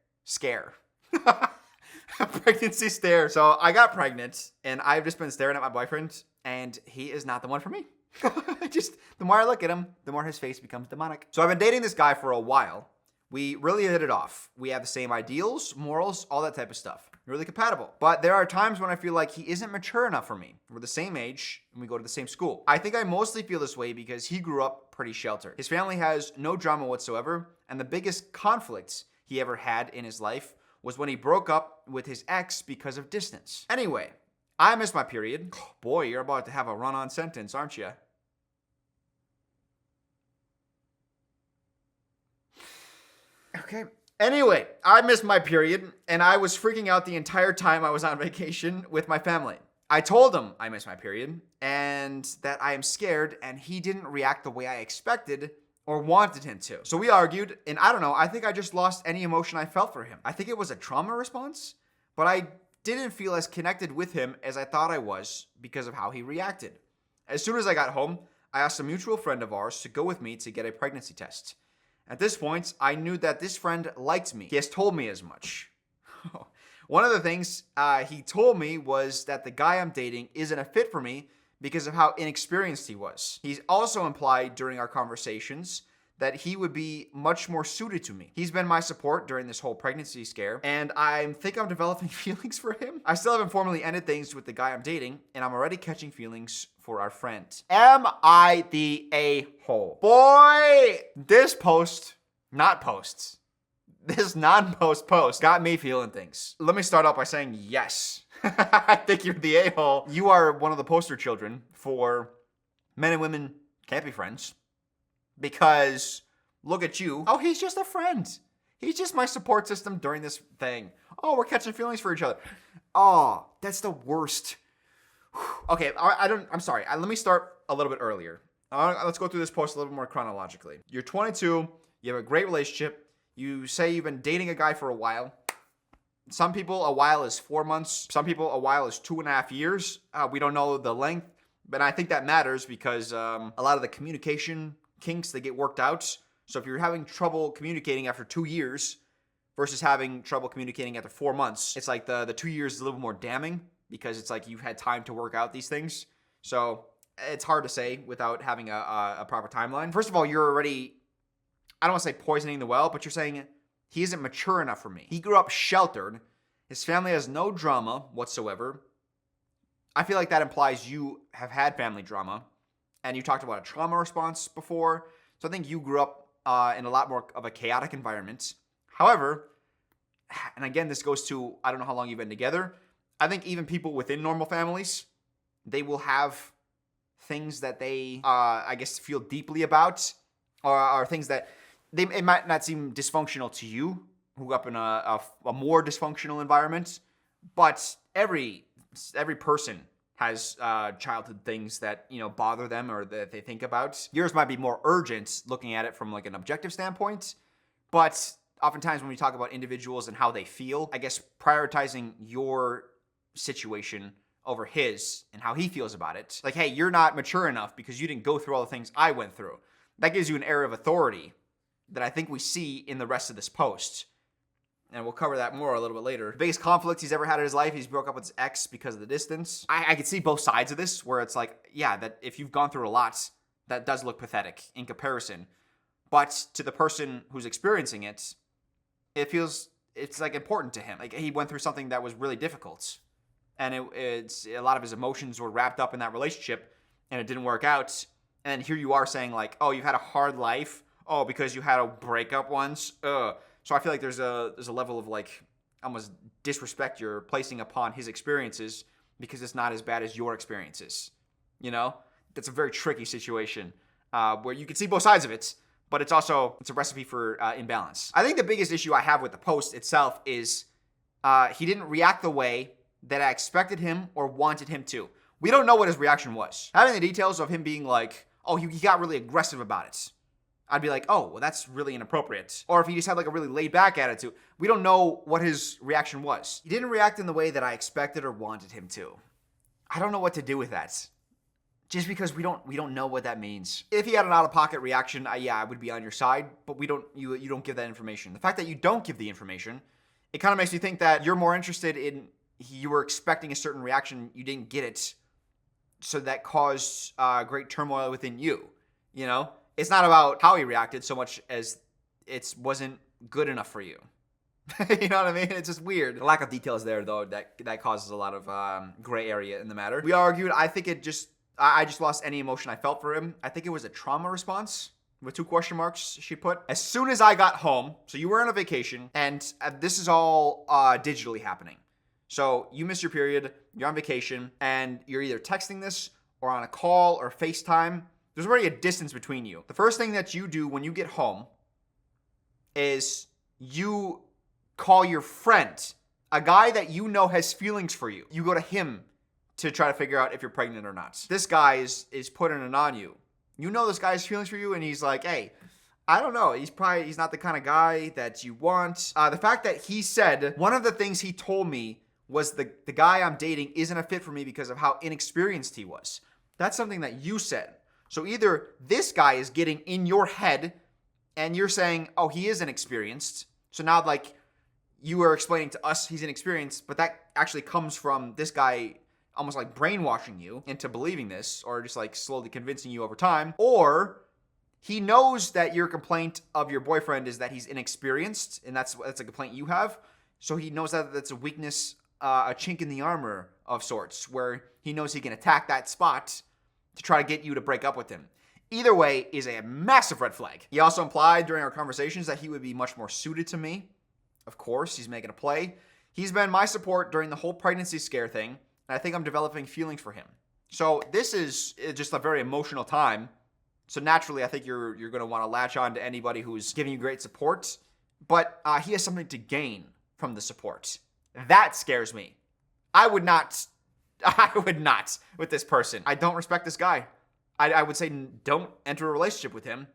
A pregnancy stare. So I got pregnant, and I've just been staring at my boyfriend, and he is not the one for me. The more I look at him, the more his face becomes demonic. So I've been dating this guy for a while. We really hit it off. We have the same ideals, morals, all that type of stuff. really compatible. But there are times when I feel like he isn't mature enough for me. We're the same age and we go to the same school. I think I mostly feel this way because he grew up pretty sheltered. His family has no drama whatsoever, and the biggest conflict he ever had in his life was when he broke up with his ex because of distance. Anyway, I miss my period. Boy, you're about to have a run-on sentence, aren't you? Okay. Anyway, I missed my period, and I was freaking out the entire time I was on vacation with my family. I told him I missed my period, and that I am scared, and he didn't react the way I expected or wanted him to. So we argued, and I don't know, I think I just lost any emotion I felt for him. I think it was a trauma response, but I didn't feel as connected with him as I thought I was because of how he reacted. As soon as I got home, I asked a mutual friend of ours to go with me to get a pregnancy test. At this point, I knew that this friend liked me. He has told me as much. One of the things he told me was that the guy I'm dating isn't a fit for me because of how inexperienced he was. He's also implied during our conversations that he would be much more suited to me. He's been my support during this whole pregnancy scare, and I think I'm developing feelings for him. I still haven't formally ended things with the guy I'm dating, and I'm already catching feelings for our friend. Am I the a-hole? Boy, this non-post post got me feeling things. Let me start off by saying yes. I think you're the a-hole. You are one of the poster children for men and women can't be friends. Because look at you. Oh, he's just a friend. He's just my support system during this thing. Oh, we're catching feelings for each other. Oh, that's the worst. Okay, I'm sorry. Let me start a little bit earlier. Let's go through this post a little bit more chronologically. You're 22. You have a great relationship. You say you've been dating a guy for a while. Some people, a while is 4 months. Some people, a while is 2.5 years. We don't know the length, but I think that matters because a lot of the communication kinks, they get worked out. So if you're having trouble communicating after 2 years versus having trouble communicating after 4 months, it's like the 2 years is a little more damning because it's like you've had time to work out these things. So it's hard to say without having a proper timeline. First of all, you're already, I don't want to say poisoning the well, but you're saying he isn't mature enough for me. He grew up sheltered. His family has no drama whatsoever. I feel like that implies you have had family drama. And you talked about a trauma response before. So I think you grew up in a lot more of a chaotic environment. However, and again, this goes to, I don't know how long you've been together. I think even people within normal families, they will have things that they, I guess, feel deeply about, or things that it might not seem dysfunctional to you, who grew up in a more dysfunctional environment. But every person has childhood things that, bother them or that they think about. Yours might be more urgent looking at it from like an objective standpoint, but oftentimes when we talk about individuals and how they feel, I guess prioritizing your situation over his and how he feels about it. Like, hey, you're not mature enough because you didn't go through all the things I went through. That gives you an air of authority that I think we see in the rest of this post. And we'll cover that more a little bit later. The biggest conflict he's ever had in his life, he's broke up with his ex because of the distance. I can see both sides of this, where it's like, yeah, that if you've gone through a lot, that does look pathetic in comparison. But to the person who's experiencing it, it's like important to him. Like he went through something that was really difficult. And it's a lot of his emotions were wrapped up in that relationship, and it didn't work out. And here you are saying like, oh, you've had a hard life. Oh, because you had a breakup once. So I feel like there's a level of like almost disrespect you're placing upon his experiences because it's not as bad as your experiences. That's a very tricky situation where you can see both sides of it, but it's a recipe for imbalance. I think the biggest issue I have with the post itself is he didn't react the way that I expected him or wanted him to. We don't know what his reaction was. Having the details of him being like, oh, he got really aggressive about it, I'd be like, oh, well, that's really inappropriate. Or if he just had like a really laid back attitude, we don't know what his reaction was. He didn't react in the way that I expected or wanted him to. I don't know what to do with that. Just because we don't know what that means. If he had an out-of-pocket reaction, I would be on your side, but you don't give that information. The fact that you don't give the information, it kind of makes me think that you're more interested in, you were expecting a certain reaction, you didn't get it, so that caused great turmoil within you, It's not about how he reacted so much as it wasn't good enough for you. You know what I mean? It's just weird. The lack of details there, though, that causes a lot of gray area in the matter. We argued. I think I just lost any emotion I felt for him. I think it was a trauma response with 2 question marks she put. As soon as I got home, so you were on a vacation, and this is all digitally happening. So you miss your period, you're on vacation, and you're either texting this or on a call or FaceTime. There's already a distance between you. The first thing that you do when you get home is you call your friend, a guy that you know has feelings for you. You go to him to try to figure out if you're pregnant or not. This guy is putting it on you. You know this guy has feelings for you, and he's like, hey, I don't know. He's not the kind of guy that you want. The fact that he said, one of the things he told me was the guy I'm dating isn't a fit for me because of how inexperienced he was. That's something that you said. So either this guy is getting in your head and you're saying, oh, he is inexperienced. So now like you are explaining to us he's inexperienced, but that actually comes from this guy almost like brainwashing you into believing this, or just like slowly convincing you over time. Or he knows that your complaint of your boyfriend is that he's inexperienced, and that's a complaint you have. So he knows that that's a weakness, a chink in the armor of sorts, where he knows he can attack that spot to try to get you to break up with him. Either way is a massive red flag. He also implied during our conversations that he would be much more suited to me. Of course, he's making a play. He's been my support during the whole pregnancy scare thing, and I think I'm developing feelings for him. So this is just a very emotional time. So naturally, I think you're going to want to latch on to anybody who's giving you great support, but he has something to gain from the support. That scares me. I would not with this person. I don't respect this guy. I would say don't enter a relationship with him.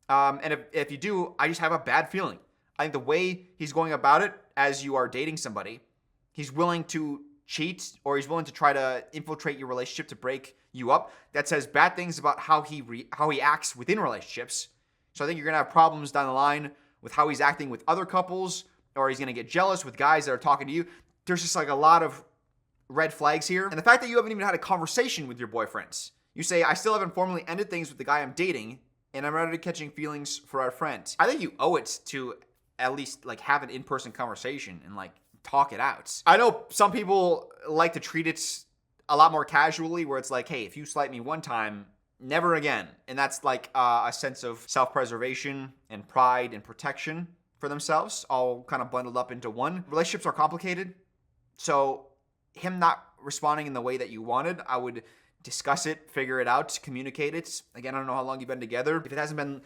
And if you do, I just have a bad feeling. I think the way he's going about it as you are dating somebody, he's willing to cheat, or he's willing to try to infiltrate your relationship to break you up. That says bad things about how he acts within relationships. So I think you're going to have problems down the line with how he's acting with other couples, or he's going to get jealous with guys that are talking to you. There's just like a lot of red flags here. And the fact that you haven't even had a conversation with your boyfriends. You say, I still haven't formally ended things with the guy I'm dating, and I'm already catching feelings for our friend. I think you owe it to at least like have an in-person conversation and like talk it out. I know some people like to treat it a lot more casually, where it's like, hey, if you slight me one time, never again. And that's like a sense of self-preservation and pride and protection for themselves, all kind of bundled up into one. Relationships are complicated. So him not responding in the way that you wanted, I would discuss it, figure it out, communicate it. Again, I don't know how long you've been together. If it hasn't been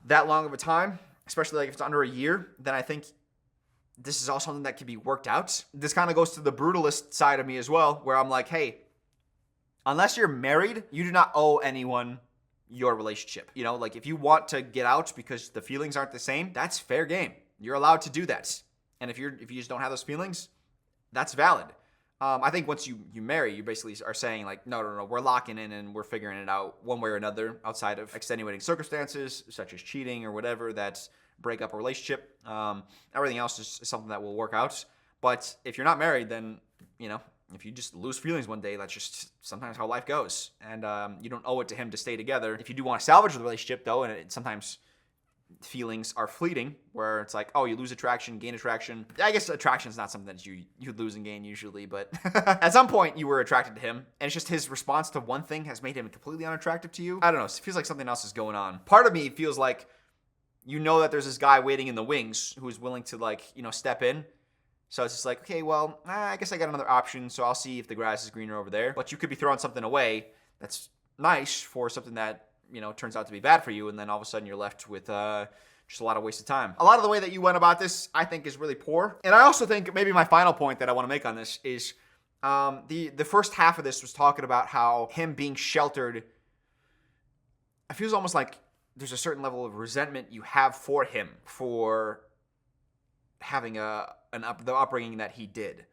that long of a time, especially like if it's under a year, then I think this is all something that can be worked out. This kind of goes to the brutalist side of me as well, where I'm like, hey, unless you're married, you do not owe anyone your relationship. You know, like if you want to get out because the feelings aren't the same, that's fair game. You're allowed to do that. And if you just don't have those feelings, that's valid. I think once you marry, you basically are saying like, no, we're locking in and we're figuring it out one way or another outside of extenuating circumstances such as cheating or whatever that break up a relationship. Everything else is something that will work out. But if you're not married, then, you know, if you just lose feelings one day, that's just sometimes how life goes. And you don't owe it to him to stay together. If you do want to salvage the relationship, though, and sometimes feelings are fleeting, where it's like, oh, you lose attraction, gain attraction. I guess attraction is not something that you lose and gain usually, but at some point you were attracted to him, and it's just his response to one thing has made him completely unattractive to you. I don't know. It feels like something else is going on. Part of me feels like you know that there's this guy waiting in the wings who's willing to, like, you know, step in. So it's just like, okay, well, I guess I got another option, so I'll see if the grass is greener over there. But you could be throwing something away that's nice for something that, you know, turns out to be bad for you, and then all of a sudden you're left with just a lot of wasted time. A lot of the way that you went about this, I think, is really poor. And I also think maybe my final point that I want to make on this is the first half of this was talking about how him being sheltered, it feels almost like there's a certain level of resentment you have for him for having the upbringing that he did.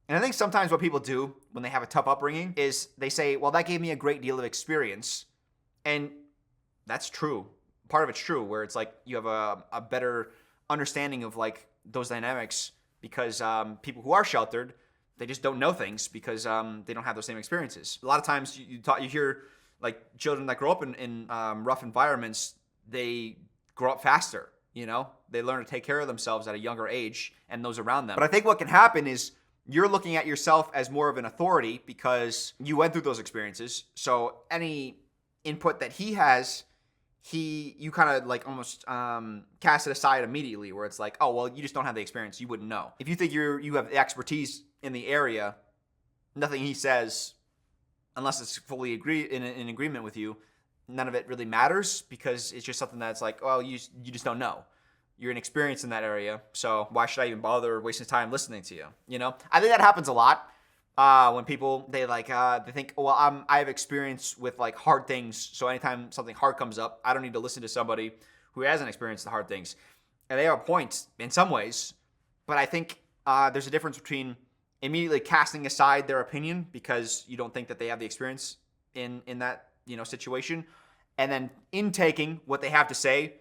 And I think sometimes what people do when they have a tough upbringing is they say, well, that gave me a great deal of experience. And that's true. Part of it's true, where it's like you have a better understanding of like those dynamics because people who are sheltered, they just don't know things because they don't have those same experiences. A lot of times you hear like children that grow up in rough environments, they grow up faster You know, they learn to take care of themselves at a younger age and those around them. But I think what can happen is you're looking at yourself as more of an authority because you went through those experiences. So any input that he has, you kind of like almost cast it aside immediately, where it's like, oh, well, you just don't have the experience. You wouldn't know. If you think you have the expertise in the area, nothing he says, unless it's fully in agreement with you, none of it really matters because it's just something that's like, well, you just don't know. You're inexperienced in that area, so why should I even bother wasting time listening to you? You know, I think that happens a lot when people they think, well, I have experience with like hard things, so anytime something hard comes up, I don't need to listen to somebody who hasn't experienced the hard things. And they have a point in some ways, but I think there's a difference between immediately casting aside their opinion because you don't think that they have the experience in that situation, and then intaking what they have to say,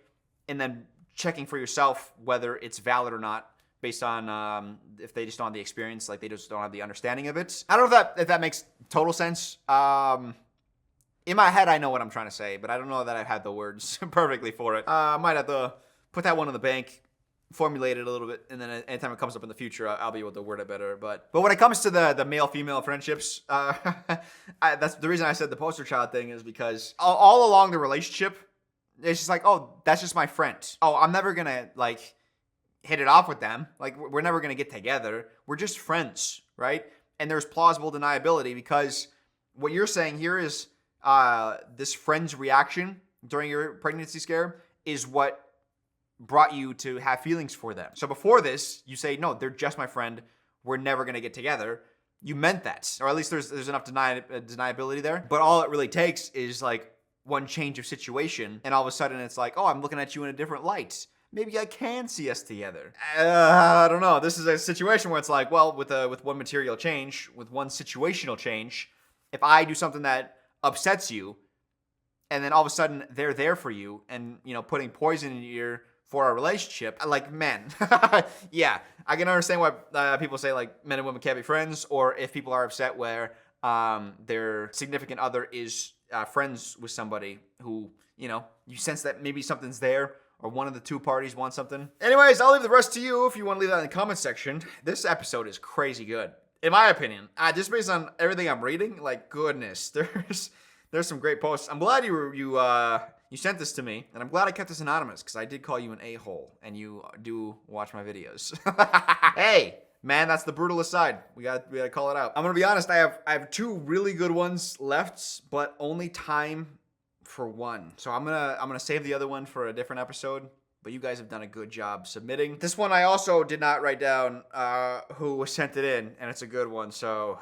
and then checking for yourself whether it's valid or not based on if they just don't have the experience, like they just don't have the understanding of it. I don't know if that makes total sense. In my head, I know what I'm trying to say, but I don't know that I've had the words perfectly for it. I might have to put that one in the bank, formulate it a little bit, and then anytime it comes up in the future, I'll be able to word it better. But when it comes to the male-female friendships, that's the reason I said the poster child thing is because all along the relationship, it's just like, oh, that's just my friend. Oh, I'm never gonna like hit it off with them. Like we're never gonna get together. We're just friends, right? And there's plausible deniability because what you're saying here is this friend's reaction during your pregnancy scare is what brought you to have feelings for them. So before this, you say, no, they're just my friend. We're never going to get together. You meant that, or at least there's enough deniability there. But all it really takes is like one change of situation, and all of a sudden it's like, oh, I'm looking at you in a different light. Maybe I can see us together. I don't know. This is a situation where it's like, well, with one material change, with one situational change, if I do something that upsets you, and then all of a sudden they're there for you, and putting poison in your ear for our relationship, like, man, yeah, I can understand why people say like men and women can't be friends, or if people are upset where their significant other is friends with somebody who you sense that maybe something's there, or one of the two parties wants something. Anyways, I'll leave the rest to you if you want to leave that in the comment section. This episode is crazy good, in my opinion. Just based on everything I'm reading, like, goodness, there's some great posts. I'm glad you sent this to me, and I'm glad I kept this anonymous because I did call you an a-hole, and you do watch my videos. Hey, man, that's the brutalist side. We gotta call it out. I'm gonna be honest. I have two really good ones left, but only time for one. So I'm gonna save the other one for a different episode. But you guys have done a good job submitting. This one I also did not write down who sent it in, and it's a good one. So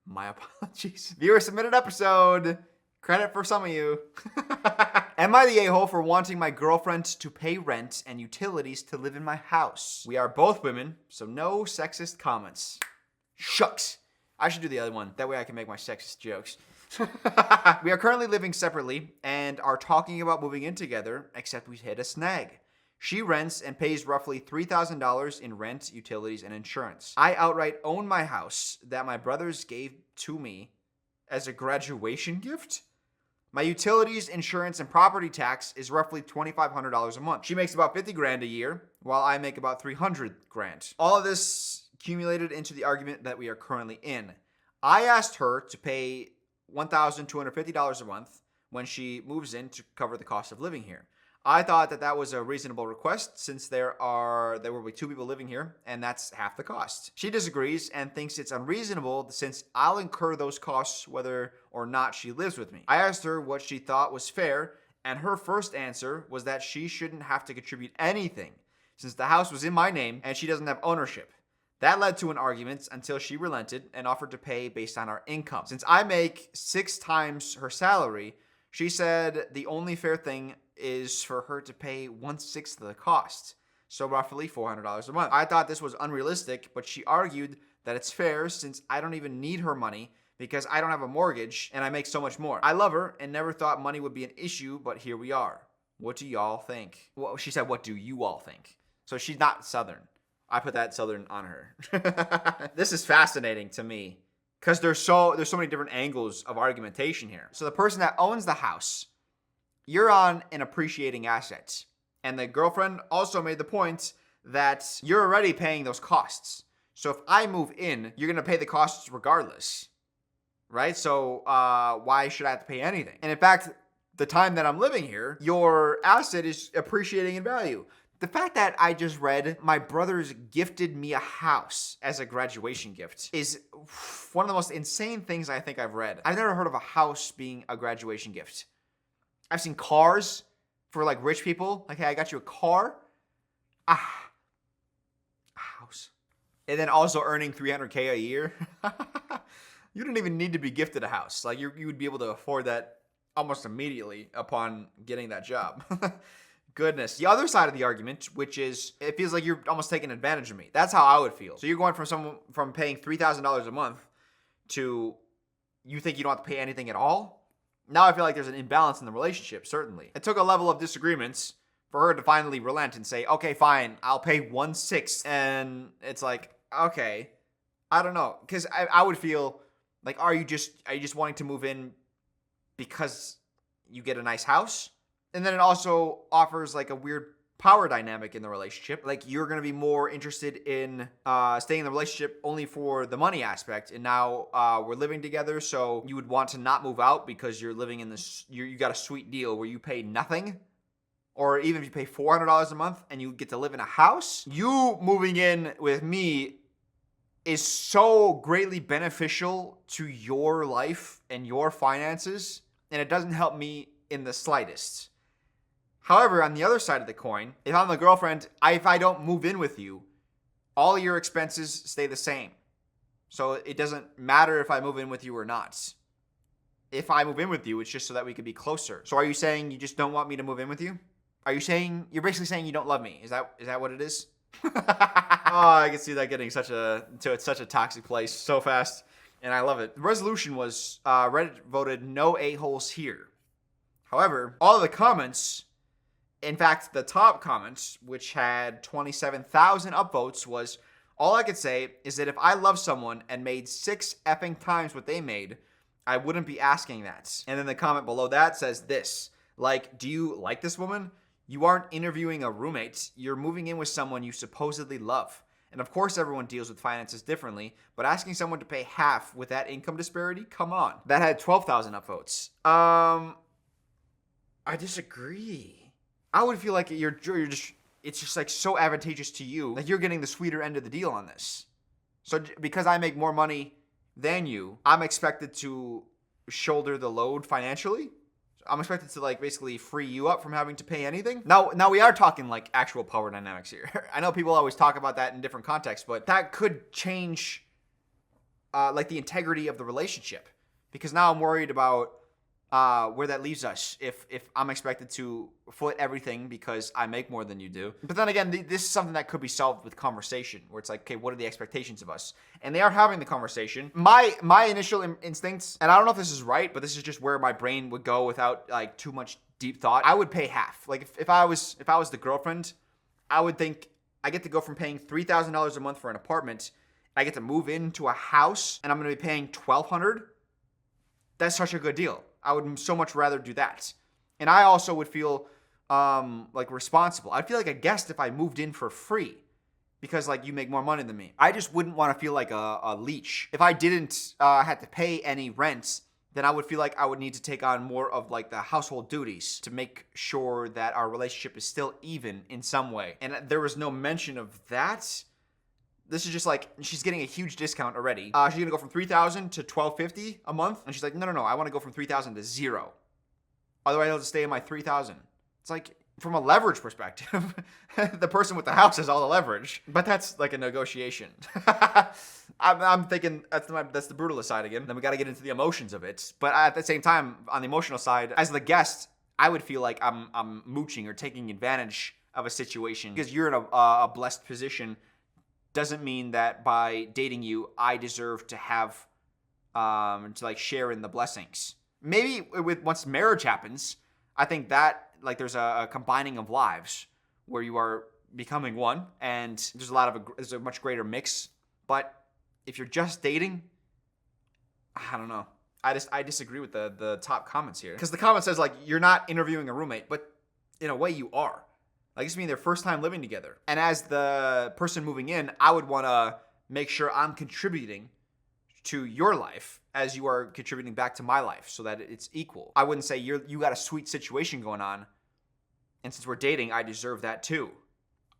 my apologies. Viewer submitted episode. Credit for some of you. Am I the a-hole for wanting my girlfriend to pay rent and utilities to live in my house? We are both women, so no sexist comments. Shucks. I should do the other one. That way I can make my sexist jokes. We are currently living separately and are talking about moving in together, except we hit a snag. She rents and pays roughly $3,000 in rent, utilities, and insurance. I outright own my house that my brothers gave to me as a graduation gift. My utilities, insurance, and property tax is roughly $2,500 a month. She makes about $50,000 a year, while I make about $300,000. All of this accumulated into the argument that we are currently in. I asked her to pay $1,250 a month when she moves in to cover the cost of living here. I thought that was a reasonable request since there will be two people living here, and that's half the cost. She disagrees and thinks it's unreasonable since I'll incur those costs whether or not she lives with me. I asked her what she thought was fair, and her first answer was that she shouldn't have to contribute anything since the house was in my name and she doesn't have ownership. That led to an argument until she relented and offered to pay based on our income. Since I make 6 times her salary, she said the only fair thing is for her to pay 1/6 of the cost, so roughly $400 a month. I thought this was unrealistic, but she argued that it's fair since I don't even need her money because I don't have a mortgage and I make so much more. I love her and never thought money would be an issue, but here we are. What do y'all think? Well, she said, what do you all think? So she's not Southern. I put that Southern on her. This is fascinating to me because there's so many different angles of argumentation here. So the person that owns the house, you're on an appreciating asset. And the girlfriend also made the point that you're already paying those costs. So if I move in, you're going to pay the costs regardless, right? So why should I have to pay anything? And in fact, the time that I'm living here, your asset is appreciating in value. The fact that I just read my brothers gifted me a house as a graduation gift is one of the most insane things I think I've read. I've never heard of a house being a graduation gift. I've seen cars for like rich people. Like, hey, I got you a car. A house. And then also earning $300K a year. You don't even need to be gifted a house. Like you would be able to afford that almost immediately upon getting that job. Goodness. The other side of the argument, which is it feels like you're almost taking advantage of me. That's how I would feel. So you're going from paying $3,000 a month to you think you don't have to pay anything at all? Now I feel like there's an imbalance in the relationship, certainly. It took a level of disagreements for her to finally relent and say, okay, fine, I'll pay 1/6. And it's like, okay, I don't know. Because I would feel like, are you just wanting to move in because you get a nice house? And then it also offers like a weird power dynamic in the relationship. Like you're going to be more interested in staying in the relationship only for the money aspect. And now we're living together. So you would want to not move out because you're living in this, you got a sweet deal where you pay nothing. Or even if you pay $400 a month and you get to live in a house, you moving in with me is so greatly beneficial to your life and your finances. And it doesn't help me in the slightest. However, on the other side of the coin, if I'm the girlfriend, if I don't move in with you, all your expenses stay the same. So it doesn't matter if I move in with you or not. If I move in with you, it's just so that we could be closer. So are you saying you just don't want me to move in with you? You're basically saying you don't love me? Is that what it is? Oh, I can see that getting such a toxic place so fast. And I love it. The resolution was Reddit voted no a-holes here. However, all of the comments, in fact, the top comments, which had 27,000 upvotes, was, all I could say is that if I love someone and made 6 effing times what they made, I wouldn't be asking that. And then the comment below that says this, like, do you like this woman? You aren't interviewing a roommate. You're moving in with someone you supposedly love. And of course, everyone deals with finances differently, but asking someone to pay half with that income disparity? Come on. That had 12,000 upvotes. I disagree. I would feel like it's just like so advantageous to you that you're getting the sweeter end of the deal on this. So because I make more money than you, I'm expected to shoulder the load financially. I'm expected to like basically free you up from having to pay anything. Now we are talking like actual power dynamics here. I know people always talk about that in different contexts, but that could change like the integrity of the relationship. Because now I'm worried about where that leaves us if I'm expected to foot everything because I make more than you do. But then again, this is something that could be solved with conversation, where it's like, okay, what are the expectations of us? And they are having the conversation. My initial instincts, and I don't know if this is right, but this is just where my brain would go without like too much deep thought. I would pay half. Like if I was the girlfriend, I would think I get to go from paying $3,000 a month for an apartment, I get to move into a house, and I'm going to be paying $1,200. That's such a good deal. I would so much rather do that. And I also would feel like responsible. I'd feel like a guest if I moved in for free because like you make more money than me. I just wouldn't want to feel like a leech. If I didn't have to pay any rent, then I would feel like I would need to take on more of like the household duties to make sure that our relationship is still even in some way. And there was no mention of that. This is just like, she's getting a huge discount already. She's gonna go from $3,000 to $1,250 a month. And she's like, no, I wanna go from $3,000 to $0. Otherwise, I'll just stay in my $3,000. It's like, from a leverage perspective, the person with the house has all the leverage. But that's like a negotiation. I'm thinking that's the brutalist side again. Then we gotta get into the emotions of it. But at the same time, on the emotional side, as the guest, I would feel like I'm mooching or taking advantage of a situation. Because you're in a blessed position doesn't mean that by dating you, I deserve to have, to like share in the blessings. Maybe once marriage happens, I think that like there's a combining of lives where you are becoming one and there's a much greater mix. But if you're just dating, I don't know. I disagree with the top comments here. Because the comment says like, you're not interviewing a roommate, but in a way you are. Like, this means their first time living together. And as the person moving in, I would want to make sure I'm contributing to your life as you are contributing back to my life so that it's equal. I wouldn't say you got a sweet situation going on, and since we're dating, I deserve that too.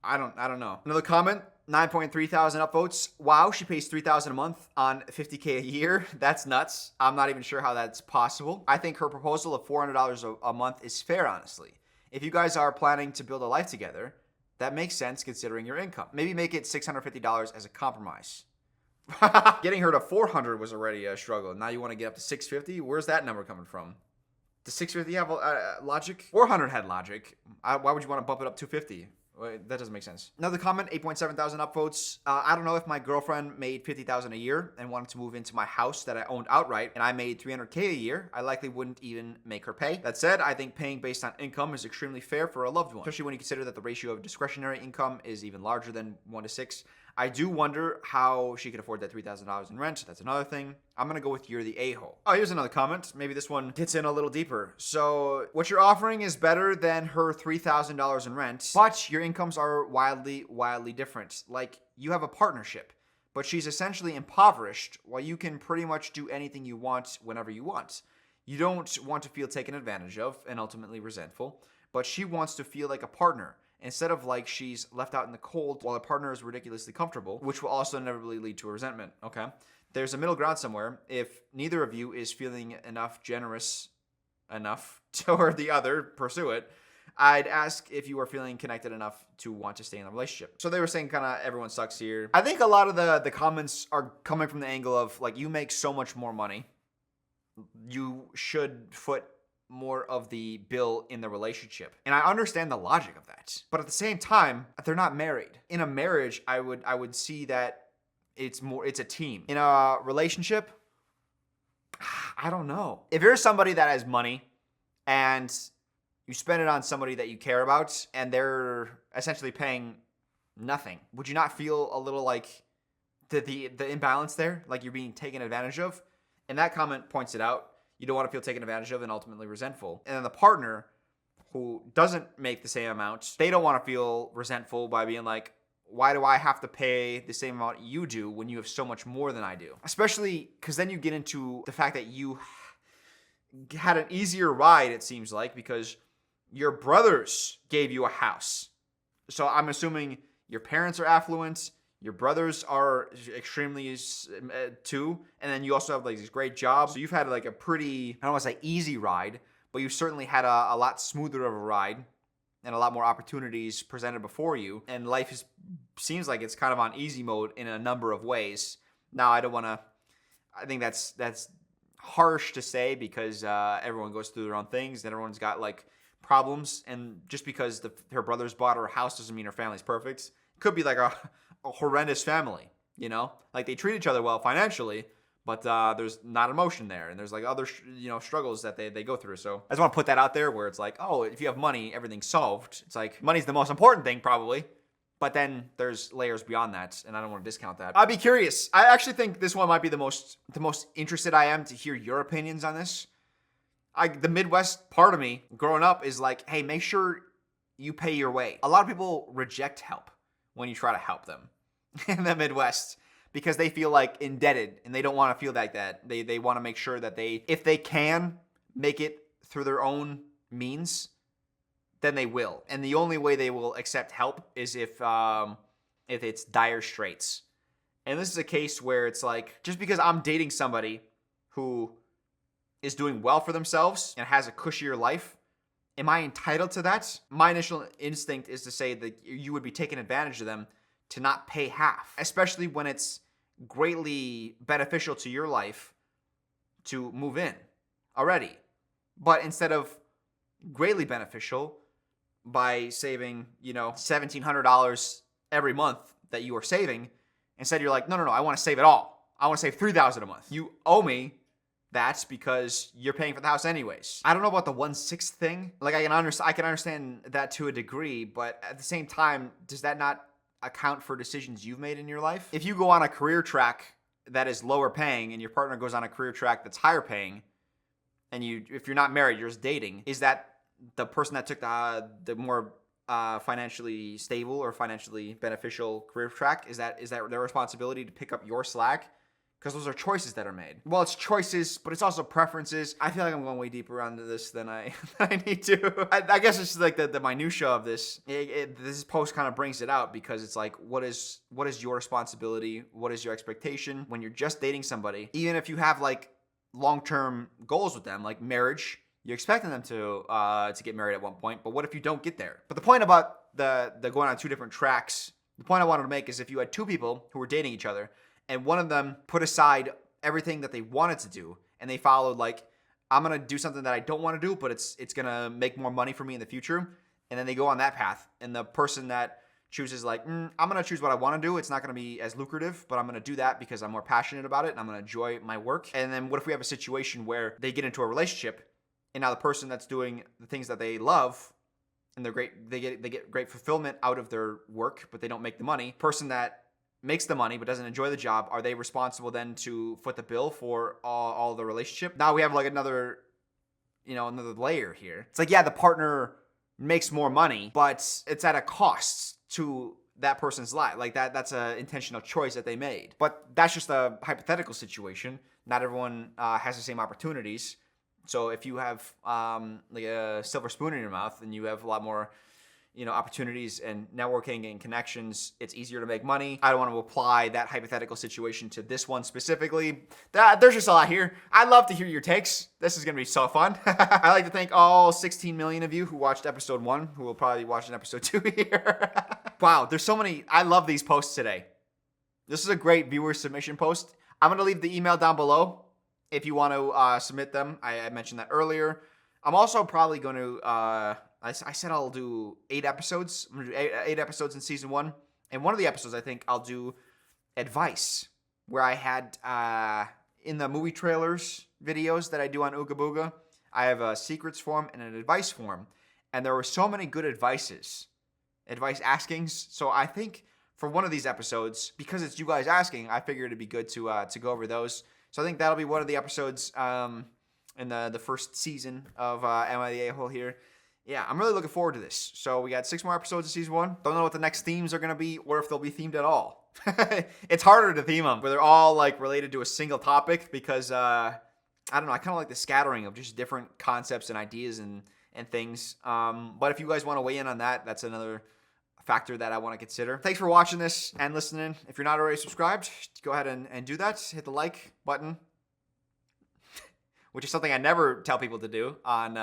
I don't know. Another comment, 9.3 thousand upvotes. Wow, she pays $3,000 a month on $50K a year. That's nuts. I'm not even sure how that's possible. I think her proposal of $400 a month is fair, honestly. If you guys are planning to build a life together, that makes sense considering your income. Maybe make it $650 as a compromise. Getting her to 400 was already a struggle. Now you want to get up to 650? Where's that number coming from? Does 650 have logic? 400 had logic. Why would you want to bump it up to 250? That doesn't make sense. Another comment, 8.7 thousand upvotes. I don't know if my girlfriend made $50,000 a year and wanted to move into my house that I owned outright and I made $300K a year. I likely wouldn't even make her pay. That said, I think paying based on income is extremely fair for a loved one, especially when you consider that the ratio of discretionary income is even larger than 1 to 6. I do wonder how she could afford that $3,000 in rent. That's another thing. I'm going to go with you're the a-hole. Oh, here's another comment. Maybe this one gets in a little deeper. So what you're offering is better than her $3,000 in rent, but your incomes are wildly, wildly different. Like, you have a partnership, but she's essentially impoverished while you can pretty much do anything you want whenever you want. You don't want to feel taken advantage of and ultimately resentful, but she wants to feel like a partner, instead of like she's left out in the cold while her partner is ridiculously comfortable, which will also inevitably lead to a resentment, okay? There's a middle ground somewhere. If neither of you is feeling generous enough toward the other, pursue it. I'd ask if you are feeling connected enough to want to stay in a relationship. So they were saying kind of everyone sucks here. I think a lot of the comments are coming from the angle of like, you make so much more money. You should foot more of the bill in the relationship. And I understand the logic of that. But at the same time, they're not married. In a marriage, I would see that it's a team. In a relationship, I don't know. If you're somebody that has money and you spend it on somebody that you care about and they're essentially paying nothing, would you not feel a little like the imbalance there? Like you're being taken advantage of? And that comment points it out. You don't want to feel taken advantage of and ultimately resentful. And then the partner who doesn't make the same amount, they don't want to feel resentful by being like, why do I have to pay the same amount you do when you have so much more than I do? Especially because then you get into the fact that you had an easier ride, it seems like, because your brothers gave you a house. So I'm assuming your parents are affluent, your brothers are extremely too, and then you also have like these great jobs. So you've had like a pretty, I don't want to say easy ride, but you certainly had a lot smoother of a ride and a lot more opportunities presented before you. And life seems like it's kind of on easy mode in a number of ways. Now, I think that's harsh to say because everyone goes through their own things and everyone's got like problems. And just because her brothers bought her a house doesn't mean her family's perfect. It could be like a horrendous family, you know? Like they treat each other well financially, but there's not emotion there. And there's like other, struggles that they go through. So I just want to put that out there where it's like, oh, if you have money, everything's solved. It's like money's the most important thing probably. But then there's layers beyond that, and I don't want to discount that. I'd be curious. I actually think this one might be the most interested I am to hear your opinions on this. The Midwest part of me growing up is like, hey, make sure you pay your way. A lot of people reject help when you try to help them in the Midwest because they feel like indebted and they don't want to feel like that. They want to make sure that if they can make it through their own means, then they will. And the only way they will accept help is if it's dire straits. And this is a case where it's like, just because I'm dating somebody who is doing well for themselves and has a cushier life, am I entitled to that? My initial instinct is to say that you would be taking advantage of them to not pay half, especially when it's greatly beneficial to your life to move in already. But instead of greatly beneficial by saving, $1,700 every month that you are saving, instead you're like, no, I want to save it all. I want to save $3,000 a month. You owe me that because you're paying for the house anyways. I don't know about the 1/6 thing. Like I can understand that to a degree, but at the same time, does that not account for decisions you've made in your life? If you go on a career track that is lower paying and your partner goes on a career track that's higher paying, and if you're not married, you're just dating, is that the person that took the more financially stable or financially beneficial career track, is that their responsibility to pick up your slack? Because those are choices that are made. Well, it's choices, but it's also preferences. I feel like I'm going way deeper onto this than I need to. I guess it's like the minutia of this. This post kind of brings it out because it's like, what is your responsibility? What is your expectation when you're just dating somebody? Even if you have like long-term goals with them, like marriage, you're expecting them to get married at one point. But what if you don't get there? But the point about the going on two different tracks, the point I wanted to make is if you had two people who were dating each other, and one of them put aside everything that they wanted to do, and they followed like, I'm gonna do something that I don't want to do, but it's gonna make more money for me in the future, and then they go on that path. And the person that chooses like, I'm gonna choose what I want to do. It's not gonna be as lucrative, but I'm gonna do that because I'm more passionate about it and I'm gonna enjoy my work. And then what if we have a situation where they get into a relationship, and now the person that's doing the things that they love and they're great, they get great fulfillment out of their work, but they don't make the money. Person that makes the money but doesn't enjoy the job, are they responsible then to foot the bill for all the relationship? Now we have like another layer here. It's like, yeah, the partner makes more money, but it's at a cost to that person's life. Like that's an intentional choice that they made. But that's just a hypothetical situation. Not everyone has the same opportunities. So if you have like a silver spoon in your mouth and you have a lot more opportunities and networking and connections, it's easier to make money. I don't want to apply that hypothetical situation to this one specifically. There's just a lot here. I'd love to hear your takes. This is going to be so fun. I'd like to thank all 16 million of you who watched episode 1, who will probably watch an episode 2 here. Wow, there's so many. I love these posts today. This is a great viewer submission post. I'm going to leave the email down below if you want to submit them. I mentioned that earlier. I'm also probably going to... I said I'll do 8 episodes. I'm going to do 8 episodes in season 1. And one of the episodes, I think, I'll do advice, where I had, in the movie trailers videos that I do on Ooga Booga, I have a secrets form and an advice form. And there were so many good advice askings. So I think for one of these episodes, because it's you guys asking, I figured it'd be good to go over those. So I think that'll be one of the episodes in the first season of Am I the A-Hole here. Yeah, I'm really looking forward to this. So we got 6 more episodes of season 1. Don't know what the next themes are going to be or if they'll be themed at all. It's harder to theme them, where they're all like related to a single topic because, I don't know, I kind of like the scattering of just different concepts and ideas and things. But if you guys want to weigh in on that, that's another factor that I want to consider. Thanks for watching this and listening. If you're not already subscribed, go ahead and do that. Hit the like button, which is something I never tell people to do on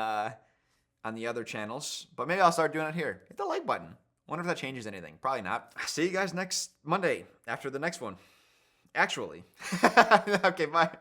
the other channels, but maybe I'll start doing it here. Hit the like button. Wonder if that changes anything. Probably not. See you guys next Monday after the next one. Actually. Okay, bye.